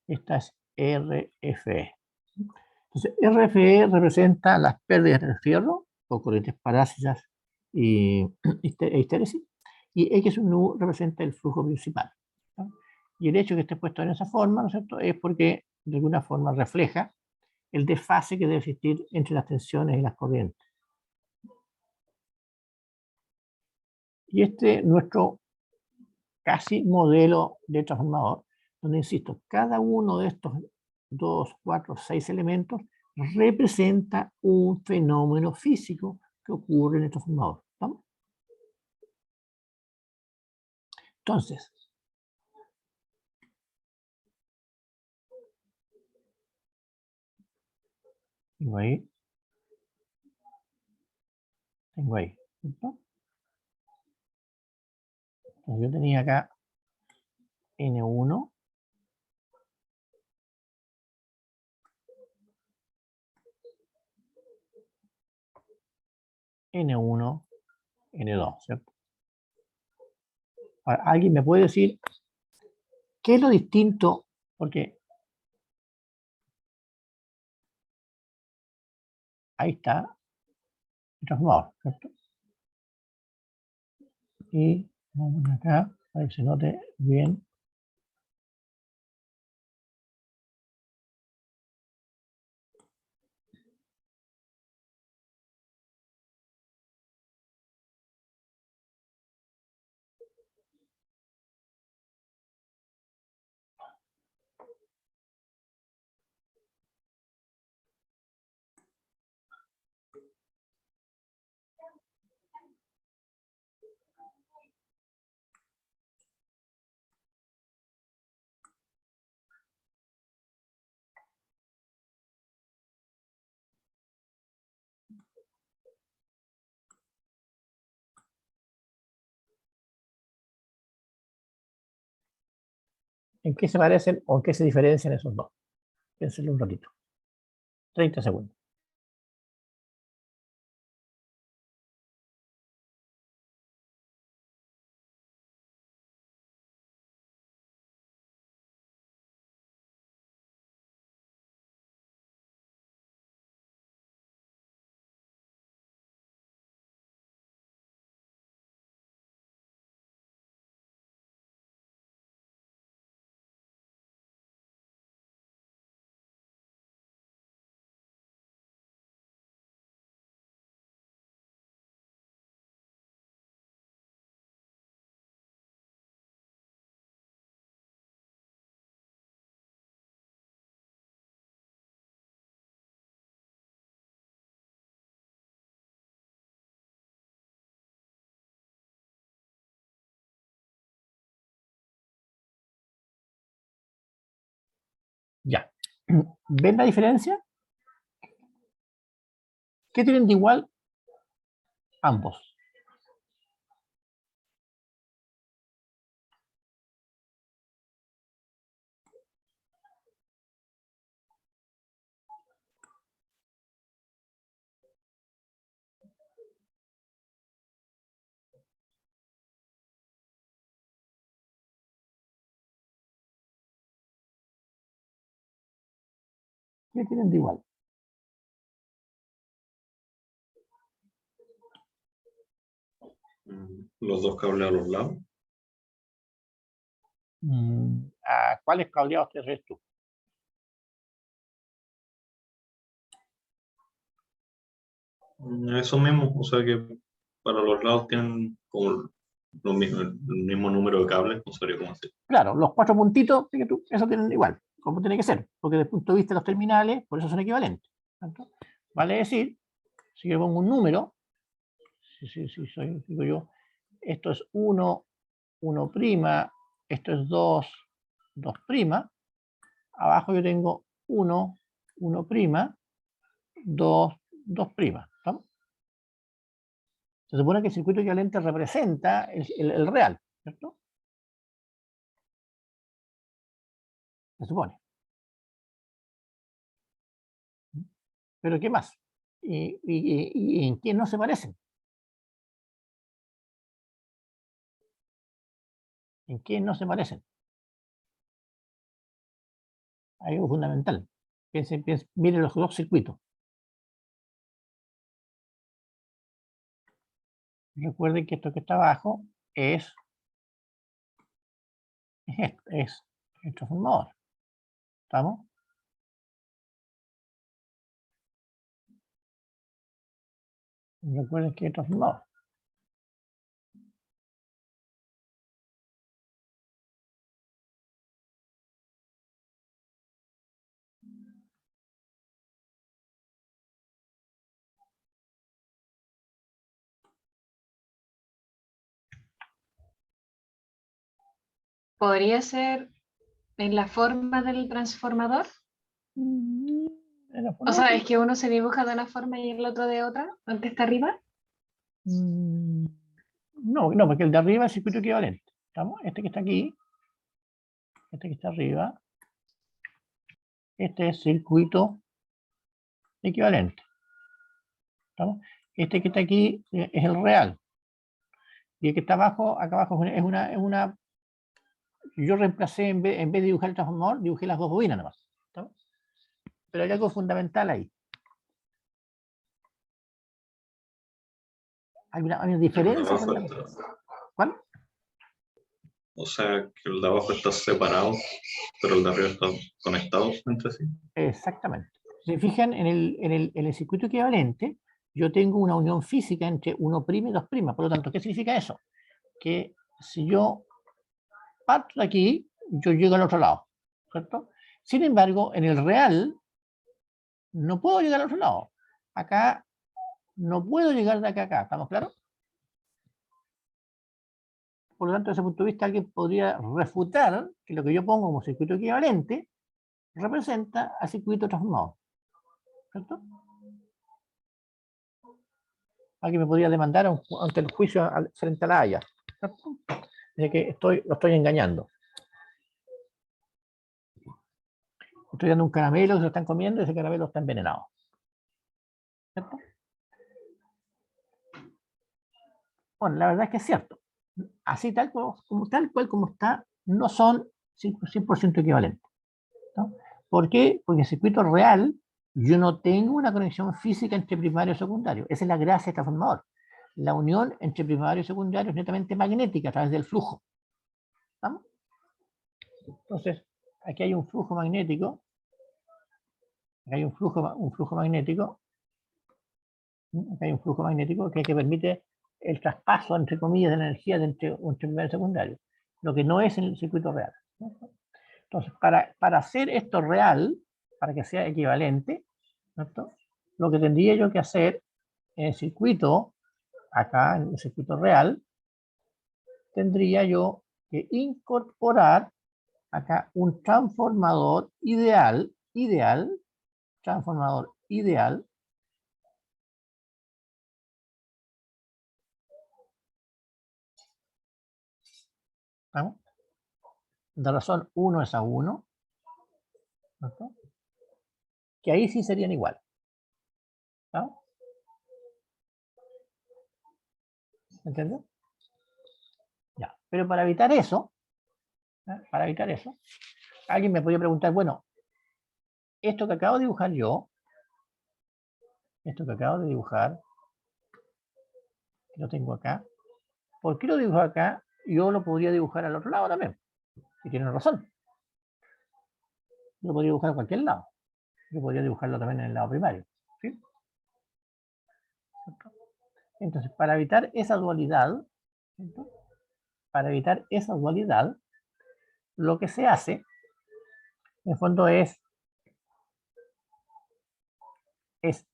Esta es RFE. Entonces, RFE representa las pérdidas en el fierro por corrientes parásitas y histéresis, y X nu representa el flujo principal, ¿no? Y el hecho de que esté puesto en esa forma, ¿no es cierto?, es porque de alguna forma refleja el desfase que debe existir entre las tensiones y las corrientes. Y este es nuestro casi modelo de transformador, donde, insisto, cada uno de estos 2, 4, 6 elementos representa un fenómeno físico que ocurre en el transformador, ¿no? Entonces, tengo ahí, ¿cierto? Entonces yo tenía acá N1, N1, N2, ¿cierto? Ahora, ¿alguien me puede decir qué es lo distinto? Porque ahí está el transformador, ¿cierto? Y vamos acá para que se note bien. ¿En qué se parecen o en qué se diferencian esos dos? Piénsenlo un ratito. 30 segundos. Ya. ¿Ven la diferencia? ¿Qué tienen de igual ambos? ¿Qué tienen de igual? Los dos cables a los lados. ¿A cuáles cableados te refieres tú? Eso mismo, o sea que para los lados tienen como el mismo número de cables, no sabría cómo hacer. Claro, los 4 puntitos, eso tienen igual, como tiene que ser, porque desde el punto de vista de los terminales, por eso son equivalentes. ¿Cierto? Vale decir, si yo pongo un número, digo yo, esto es 1, 1 prima, esto es 2, 2 prima, abajo yo tengo 1, 1 prima, 2, 2 prima. ¿Estamos? Se supone que el circuito equivalente representa el real, ¿cierto? Se supone. Pero ¿qué más? ¿Y en qué no se parecen? ¿En qué no se parecen? Hay algo fundamental. Piensen, miren los dos circuitos. Recuerden que esto que está abajo es el transformador. ¿Estamos? Recuerden que es el transformador. ¿Podría ser en la forma del transformador? O sea, es que uno se dibuja de una forma y el otro de otra, el que está arriba. No, porque el de arriba es el circuito equivalente. ¿Estamos? Este que está aquí, este que está arriba, este es circuito equivalente. ¿Estamos? Este que está aquí es el real. Y el que está abajo, acá abajo es una yo reemplacé, en vez de dibujar el transformador, dibujé las dos bobinas nomás. ¿Está? Pero hay algo fundamental ahí. Hay una diferencia. ¿Cuál? O sea, que el de abajo está separado, pero el de arriba está conectado entre sí. Exactamente. Si se fijan, en el circuito equivalente, yo tengo una unión física entre 1' y 2'. Por lo tanto, ¿qué significa eso? Que si yo parto de aquí, yo llego al otro lado. ¿Cierto? Sin embargo, en el real, no puedo llegar al otro lado. Acá no puedo llegar de acá a acá. ¿Estamos claros? Por lo tanto, desde ese punto de vista, alguien podría refutar que lo que yo pongo como circuito equivalente representa al circuito transformado. ¿Cierto? Alguien me podría demandar ante el juicio frente a la Haya. ¿Cierto? De que lo estoy engañando. Estoy dando un caramelo que se lo están comiendo y ese caramelo está envenenado. ¿Cierto? Bueno, la verdad es que es cierto. Así tal cual como está, no son 100% equivalentes. ¿No? ¿Por qué? Porque en circuito real yo no tengo una conexión física entre primario y secundario. Esa es la gracia del transformador. La unión entre primario y secundario es netamente magnética a través del flujo. ¿Estamos? Entonces, aquí hay un flujo magnético. Aquí hay un flujo magnético. Aquí hay un flujo magnético que permite el traspaso, entre comillas, de la energía entre primario y secundario. Lo que no es en el circuito real. Entonces, para hacer esto real, para que sea equivalente, ¿cierto? Lo que tendría yo que hacer en el circuito, acá en el circuito real, tendría yo que incorporar acá un transformador ideal, transformador ideal, ¿no? De razón 1 es a 1, ¿no? Que ahí sí serían igual. ¿No? ¿Entiendes? Ya. Pero para evitar eso, alguien me podría preguntar, bueno, esto que acabo de dibujar yo, lo tengo acá, ¿por qué lo dibujo acá? Yo lo podría dibujar al otro lado también. Y tienen razón. Yo lo podría dibujar a cualquier lado. Yo podría dibujarlo también en el lado primario. ¿Sí? Entonces, para evitar esa dualidad, lo que se hace, en el fondo, es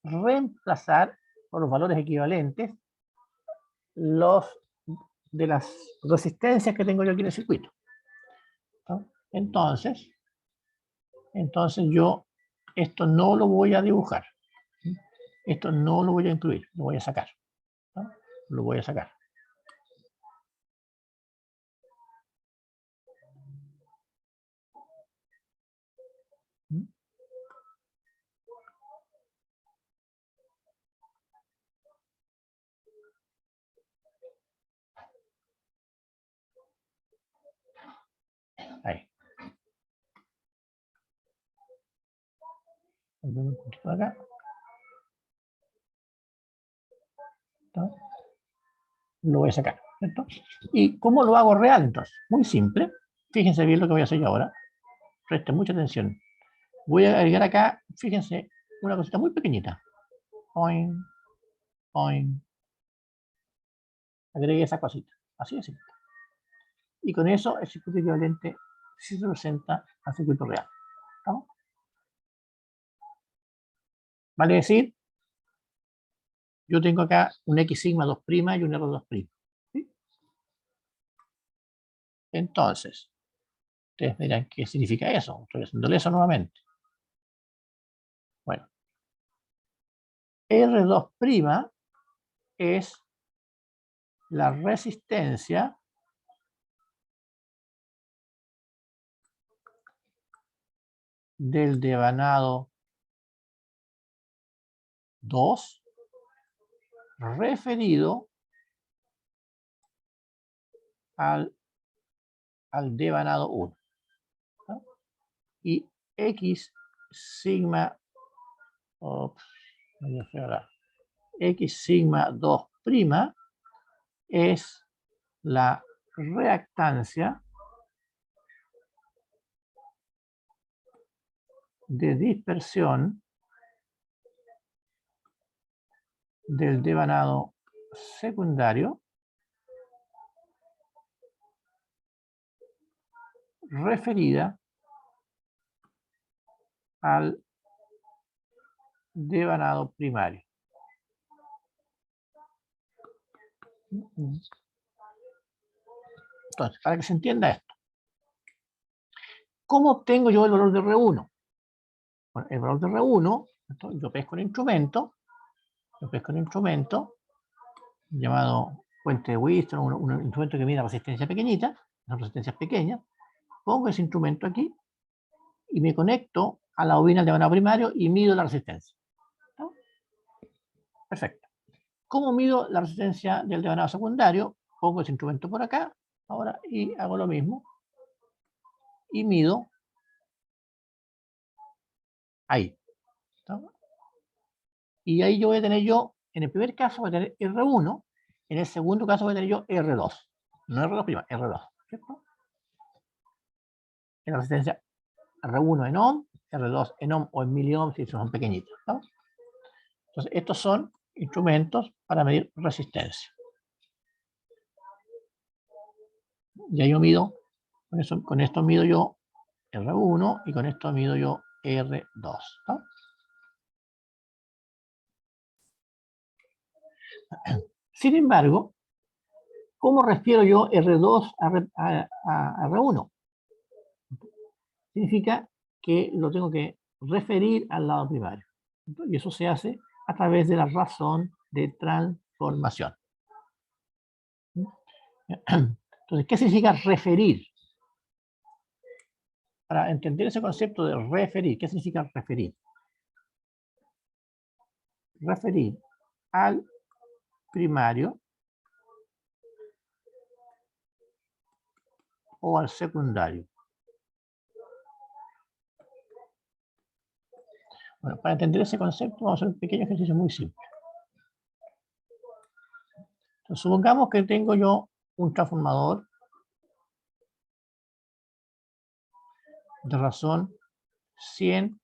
reemplazar por los valores equivalentes los de las resistencias que tengo yo aquí en el circuito. ¿No? Entonces yo esto no lo voy a dibujar. Esto no lo voy a incluir, lo voy a sacar. ¿No? Lo voy a sacar. Ahí. Un poquito acá. ¿No? Lo voy a sacar. ¿Cierto? ¿Y cómo lo hago real entonces? Muy simple. Fíjense bien lo que voy a hacer yo ahora. Presten mucha atención. Voy a agregar acá, fíjense, una cosita muy pequeñita. Point, point. Agregué esa cosita. Así de simple. Y con eso el circuito equivalente sí se representa al circuito real. ¿Estamos? Vale decir, yo tengo acá un X sigma 2' y un R 2'. ¿Sí? Entonces, ustedes dirán, ¿qué significa eso? Estoy haciéndole eso nuevamente. Bueno, R2' es la resistencia del devanado 2 referido al devanado 1. ¿No? Y X sigma, X sigma 2' es la reactancia de dispersión del devanado secundario referida al devanado primario. Entonces, para que se entienda esto, ¿cómo obtengo yo el valor de R1? Bueno, el valor de R1, yo pesco un instrumento, llamado puente de Wheatstone, un instrumento que mide resistencia pequeñita, son resistencias pequeñas, pongo ese instrumento aquí y me conecto a la bobina del devanado primario y mido la resistencia. ¿No? Perfecto. ¿Cómo mido la resistencia del devanado secundario? Pongo ese instrumento por acá, ahora, y hago lo mismo. Y mido ahí. ¿No? Y ahí yo voy a tener en el primer caso voy a tener R1, en el segundo caso voy a tener yo R2. No R2', R2. ¿Cierto? En la resistencia R1 en ohm, R2 en ohm o en miliohms si son pequeñitos. ¿No? Entonces, estos son instrumentos para medir resistencia. Ya yo mido, con esto mido yo R1 y con esto mido yo R2. ¿No? Sin embargo, ¿cómo refiero yo R2 a R1? Significa que lo tengo que referir al lado primario. Y eso se hace a través de la razón de transformación. Entonces, ¿qué significa referir? Para entender ese concepto de referir, ¿qué significa referir? Referir al primario o al secundario. Bueno, para entender ese concepto vamos a hacer un pequeño ejercicio muy simple. Entonces, supongamos que tengo yo un transformador de razón 100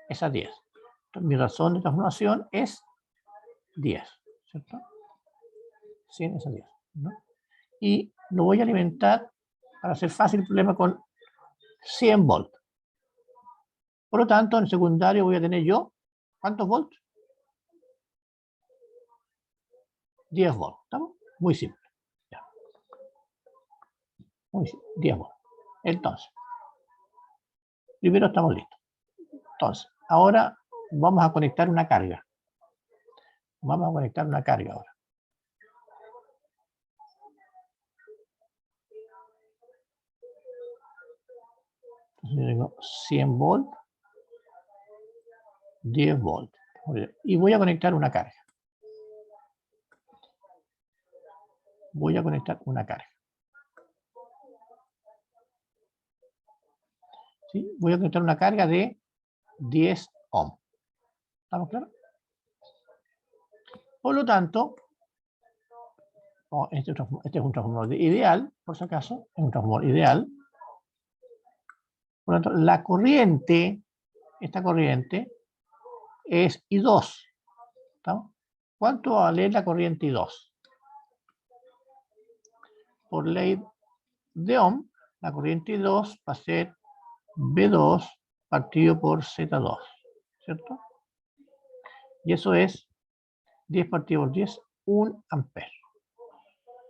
es a 10. Entonces, mi razón de transformación es 10, ¿cierto? 100 es a 10, ¿no? Y lo voy a alimentar, para hacer fácil el problema, con 100 volts. Por lo tanto, en el secundario voy a tener yo, ¿cuántos volts? 10 volts, ¿estamos? Muy simple. Ya. Muy simple, 10 volts. Entonces, primero estamos listos. Entonces, ahora vamos a conectar una carga. Vamos a conectar una carga ahora. Entonces, yo tengo 100 volts, 10 volts. Y voy a conectar una carga. Voy a conectar una carga. ¿Sí? Voy a conectar una carga de 10 ohms. ¿Estamos claros? Por lo tanto, este es un transformador ideal, por si acaso, es un transformador ideal. Por lo tanto, la corriente, esta corriente, es I2. ¿Estamos? ¿Cuánto va a valer la corriente I2? Por ley de Ohm, la corriente I2 va a ser B2 partido por Z2, ¿cierto? Y eso es 10 partido por 10, 1 ampere.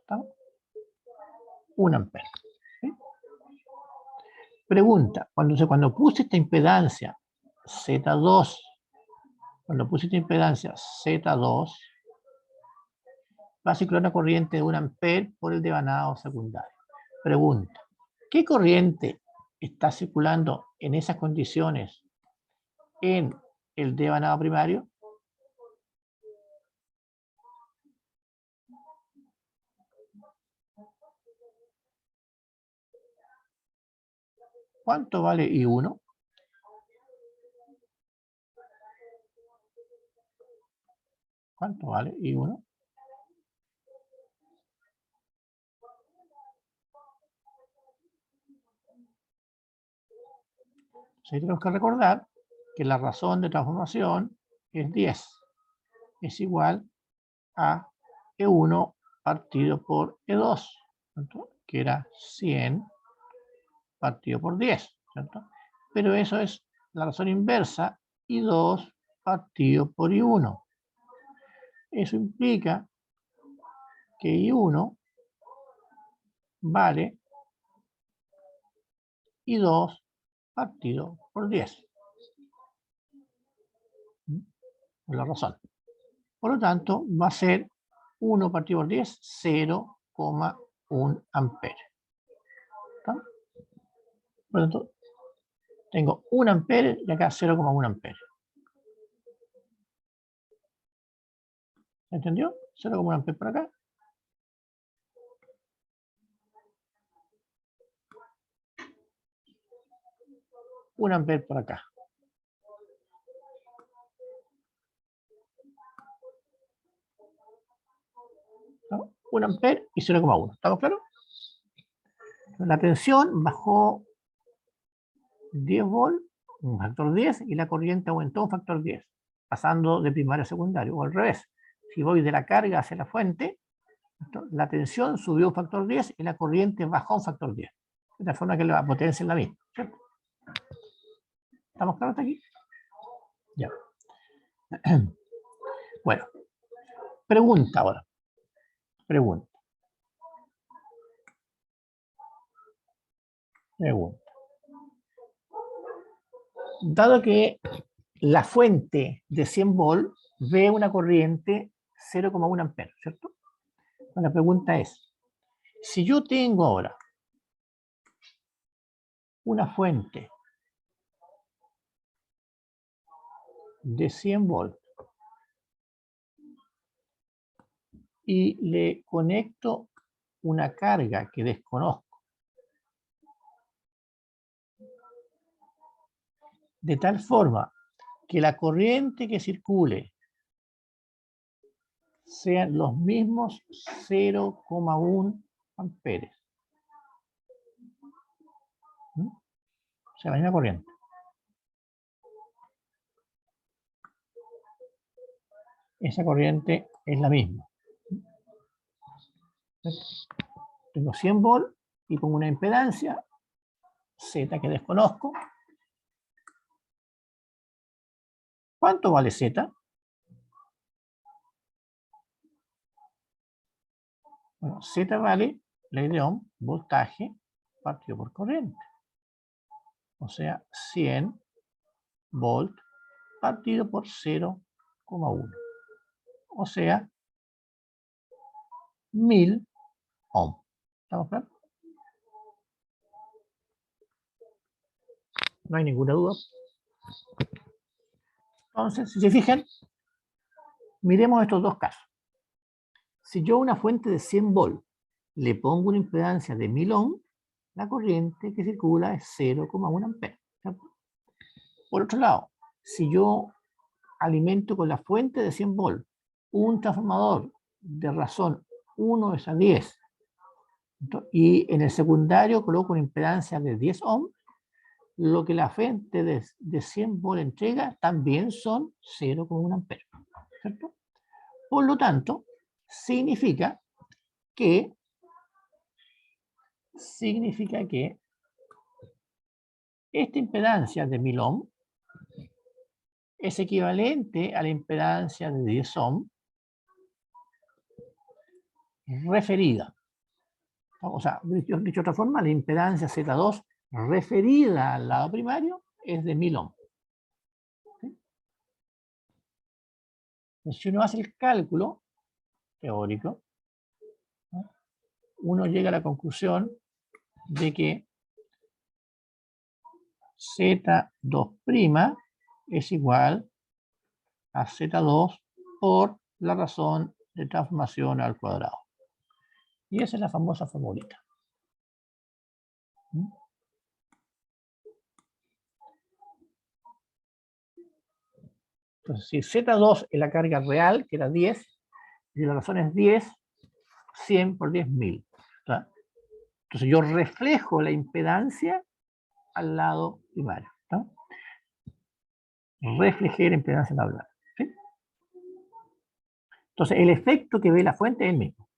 ¿Estamos? 1 ampere. ¿Sí? Pregunta, cuando puse esta impedancia Z2, va a circular una corriente de 1 ampere por el devanado secundario. Pregunta, ¿qué corriente está circulando en esas condiciones en el devanado primario? ¿Cuánto vale I1? ¿Cuánto vale I1? Sí, tenemos que recordar que la razón de transformación es 10. Es igual a E1 partido por E2, ¿cierto? Que era 100 partido por 10, ¿cierto? Pero eso es la razón inversa, I2 partido por I1. Eso implica que I1 vale I2 partido por 10. Por la razón. Por lo tanto, va a ser 1 partido por 10, 0,1 amperes. ¿Está? Por lo tanto, tengo 1 amperes y acá 0,1 amperes. ¿Se entendió? 0,1 amperes por acá. Un amper por acá. ¿No? 1 amper y 0,1. ¿Estamos claros? La tensión bajó 10 volts, un factor 10, y la corriente aumentó un factor 10, pasando de primario a secundario, o al revés. Si voy de la carga hacia la fuente, la tensión subió un factor 10 y la corriente bajó un factor 10. De tal forma que la potencia es la misma, ¿cierto? ¿Estamos claros hasta aquí? Ya. Bueno. Pregunta ahora. Pregunta. Dado que la fuente de 100 volts ve una corriente 0,1 amperes, ¿cierto? La pregunta es, si yo tengo ahora una fuente de 100 volts y le conecto una carga que desconozco, de tal forma que la corriente que circule sean los mismos 0,1 amperes. O sea, la misma corriente. Esa corriente es la misma. Tengo 100 volts y pongo una impedancia Z que desconozco. ¿Cuánto vale Z? Bueno, Z vale ley de Ohm, voltaje partido por corriente. O sea, 100 volt partido por 0,1. O sea, 1000 ohm. ¿Estamos claros? No hay ninguna duda. Entonces, si se fijan, miremos estos dos casos. Si yo a una fuente de 100 volt le pongo una impedancia de 1000 ohm, la corriente que circula es 0,1 amperes. Por otro lado, si yo alimento con la fuente de 100 volt un transformador de razón 1 es a 10 y en el secundario coloco una impedancia de 10 ohm, lo que la fuente de 100 volt entrega también son 0,1 amperes. ¿Cierto? Por lo tanto, significa que esta impedancia de 1000 ohm es equivalente a la impedancia de 10 ohm referida. O sea, dicho de otra forma, la impedancia Z2 referida al lado primario es de 1000 ohm. ¿Sí? Entonces, si uno hace el cálculo teórico, ¿no?, uno llega a la conclusión de que Z2' es igual a Z2 por la razón de transformación al cuadrado. Y esa es la famosa formulita. Entonces, si Z2 es la carga real, que era 10, y la razón es 10, 100 por 10.000. ¿Está? Entonces yo reflejo la impedancia al lado primario. ¿Está? Reflejé la impedancia al lado primario. ¿Sí? Entonces el efecto que ve la fuente es el mismo.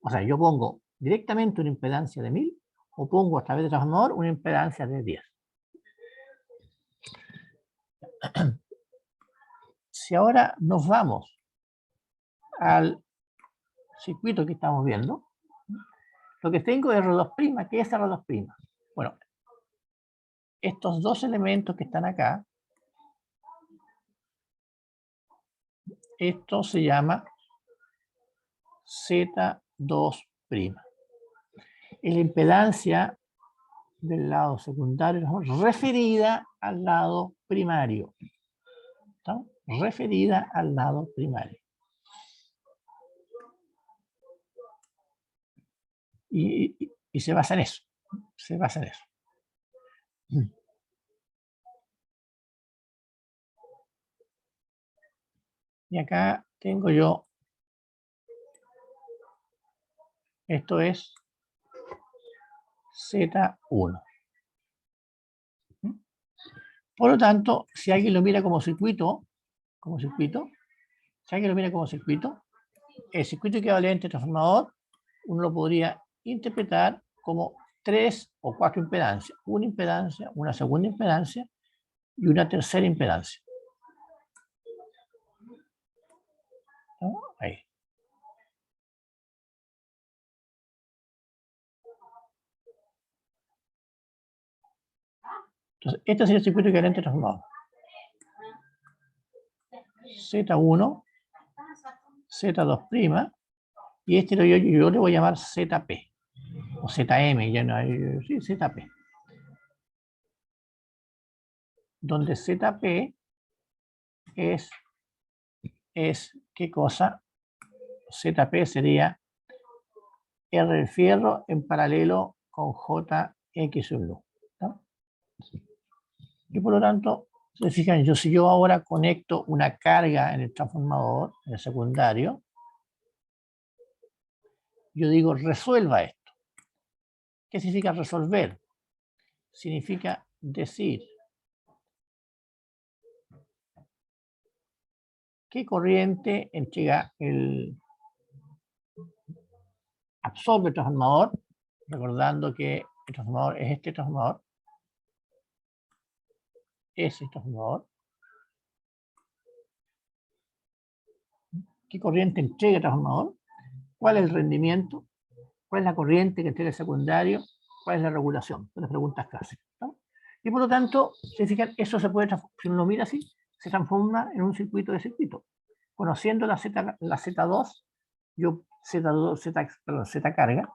O sea, yo pongo directamente una impedancia de 1000 o pongo a través del transformador una impedancia de 10. Si ahora nos vamos al circuito que estamos viendo, lo que tengo es R2'. ¿Qué es R2'? Bueno, estos dos elementos que están acá, esto se llama Z2'. Es la impedancia del lado secundario referida al lado primario. ¿Está? Referida al lado primario. Y se basa en eso. Se basa en eso. Y acá tengo yo, esto es Z1. Por lo tanto, si alguien lo mira como circuito, si alguien lo mira como circuito, el circuito equivalente transformador, uno lo podría interpretar como 3 o 4 impedancias. Una impedancia, una segunda impedancia y una tercera impedancia. ¿No? Ahí. Entonces, este es el circuito equivalente transformador. Z1, Z2', y este yo le voy a llamar ZP, o ZM, ya no hay, sí, ZP. Donde ZP es ¿qué cosa? ZP sería R del fierro en paralelo con JX sub nu. ¿No? Y por lo tanto, se fijan, si yo ahora conecto una carga en el transformador, en el secundario, yo digo resuelva esto. ¿Qué significa resolver? Significa decir qué corriente entrega absorbe el transformador, recordando que el transformador es este transformador, ese transformador. ¿Qué corriente entrega el transformador? ¿Cuál es el rendimiento? ¿Cuál es la corriente que entrega el secundario? ¿Cuál es la regulación? Son las preguntas clásicas. ¿No? Y por lo tanto, si fijan, eso se puede, si uno lo mira así, se transforma en un circuito de circuito. Conociendo la Z2, yo Z carga.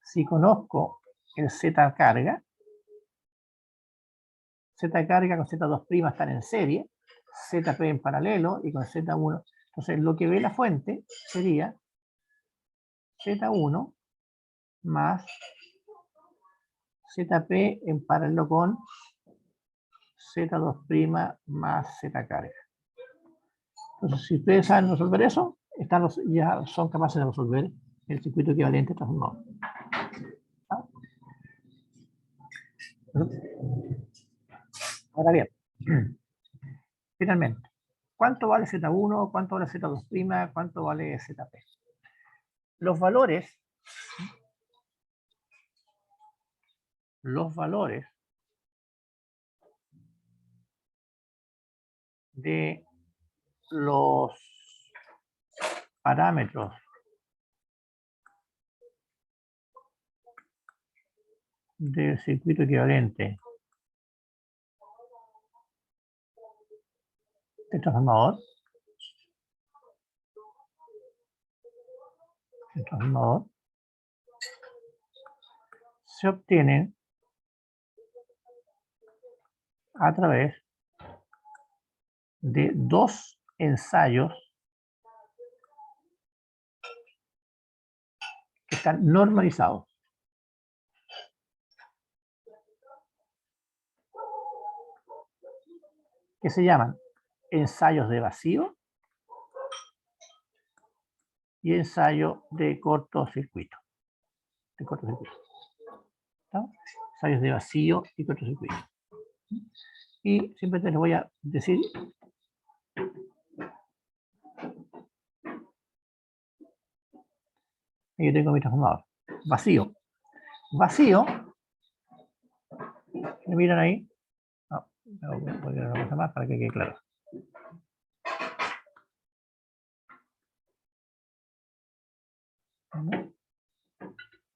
Si conozco el Z carga con Z2' están en serie, ZP en paralelo y con Z1. Entonces, lo que ve la fuente sería Z1 más ZP en paralelo con Z2' más Z carga. Entonces, si ustedes saben resolver eso, ya son capaces de resolver el circuito equivalente transformador. ¿Ah? Ahora bien, finalmente, ¿cuánto vale Z1? ¿Cuánto vale Z2'? ¿Cuánto vale ZP? Los valores de los parámetros del circuito equivalente del transformador se obtienen a través de dos ensayos que están normalizados. Que se llaman ensayos de vacío y ensayo de cortocircuito. ¿Está? Ensayos de vacío y cortocircuito. Y simplemente les voy a decir aquí tengo mi transformador. Vacío. Vacío. ¿Me miran ahí? No, voy a una cosa más para que quede claro.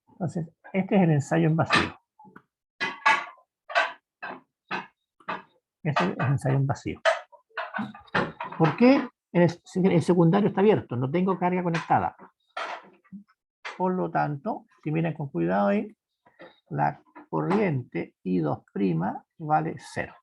Entonces, este es el ensayo en vacío. Este es el ensayo en vacío. ¿Por qué el secundario está abierto? No tengo carga conectada. Por lo tanto, si miran con cuidado ahí, la corriente I2' vale 0.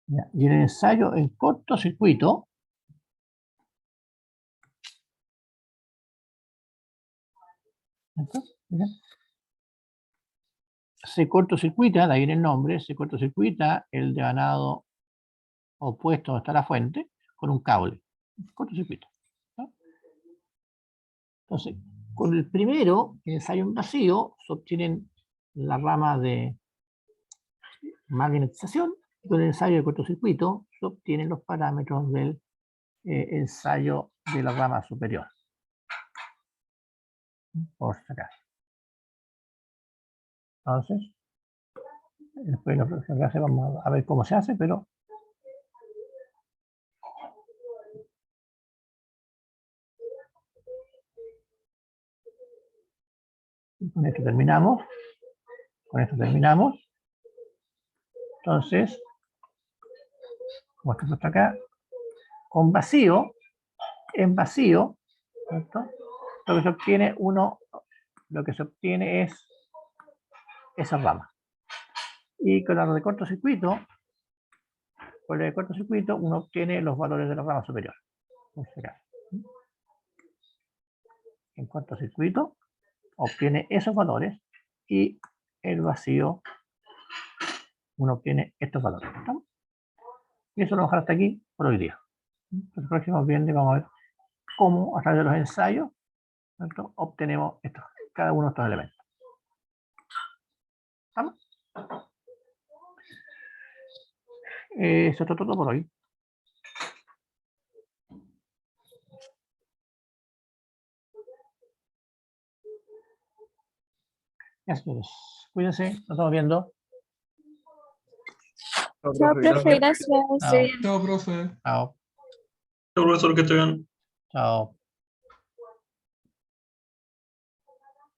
Ya, y en el ensayo en cortocircuito, se cortocircuita, de ahí viene el nombre, se cortocircuita el devanado opuesto donde está la fuente con un cable. Cortocircuito. ¿No? Entonces, con el primero, el ensayo en vacío, se obtienen la rama de magnetización, y con el ensayo de cortocircuito se obtienen los parámetros del ensayo de la rama superior. Por si acaso. Entonces, después lo que hace, vamos a ver cómo se hace, pero con esto terminamos. Con esto terminamos. Entonces, como está puesto acá, con vacío, en vacío, ¿cierto? Lo que se obtiene es esa rama. Y con la de cortocircuito, uno obtiene los valores de la rama superior. En cortocircuito obtiene esos valores y el vacío uno obtiene estos valores. ¿No? Y eso lo vamos a dejar hasta aquí por hoy día. El próximo viernes vamos a ver cómo a través de los ensayos, ¿cierto?, obtenemos cada uno de estos elementos. ¿Vamos? Eso es todo por hoy. Ya, señores. Cuídense, nos estamos viendo. Chao, profe, gracias. Chao. Chao, profe. Chao. Chao, profesor, que esté bien. Chao.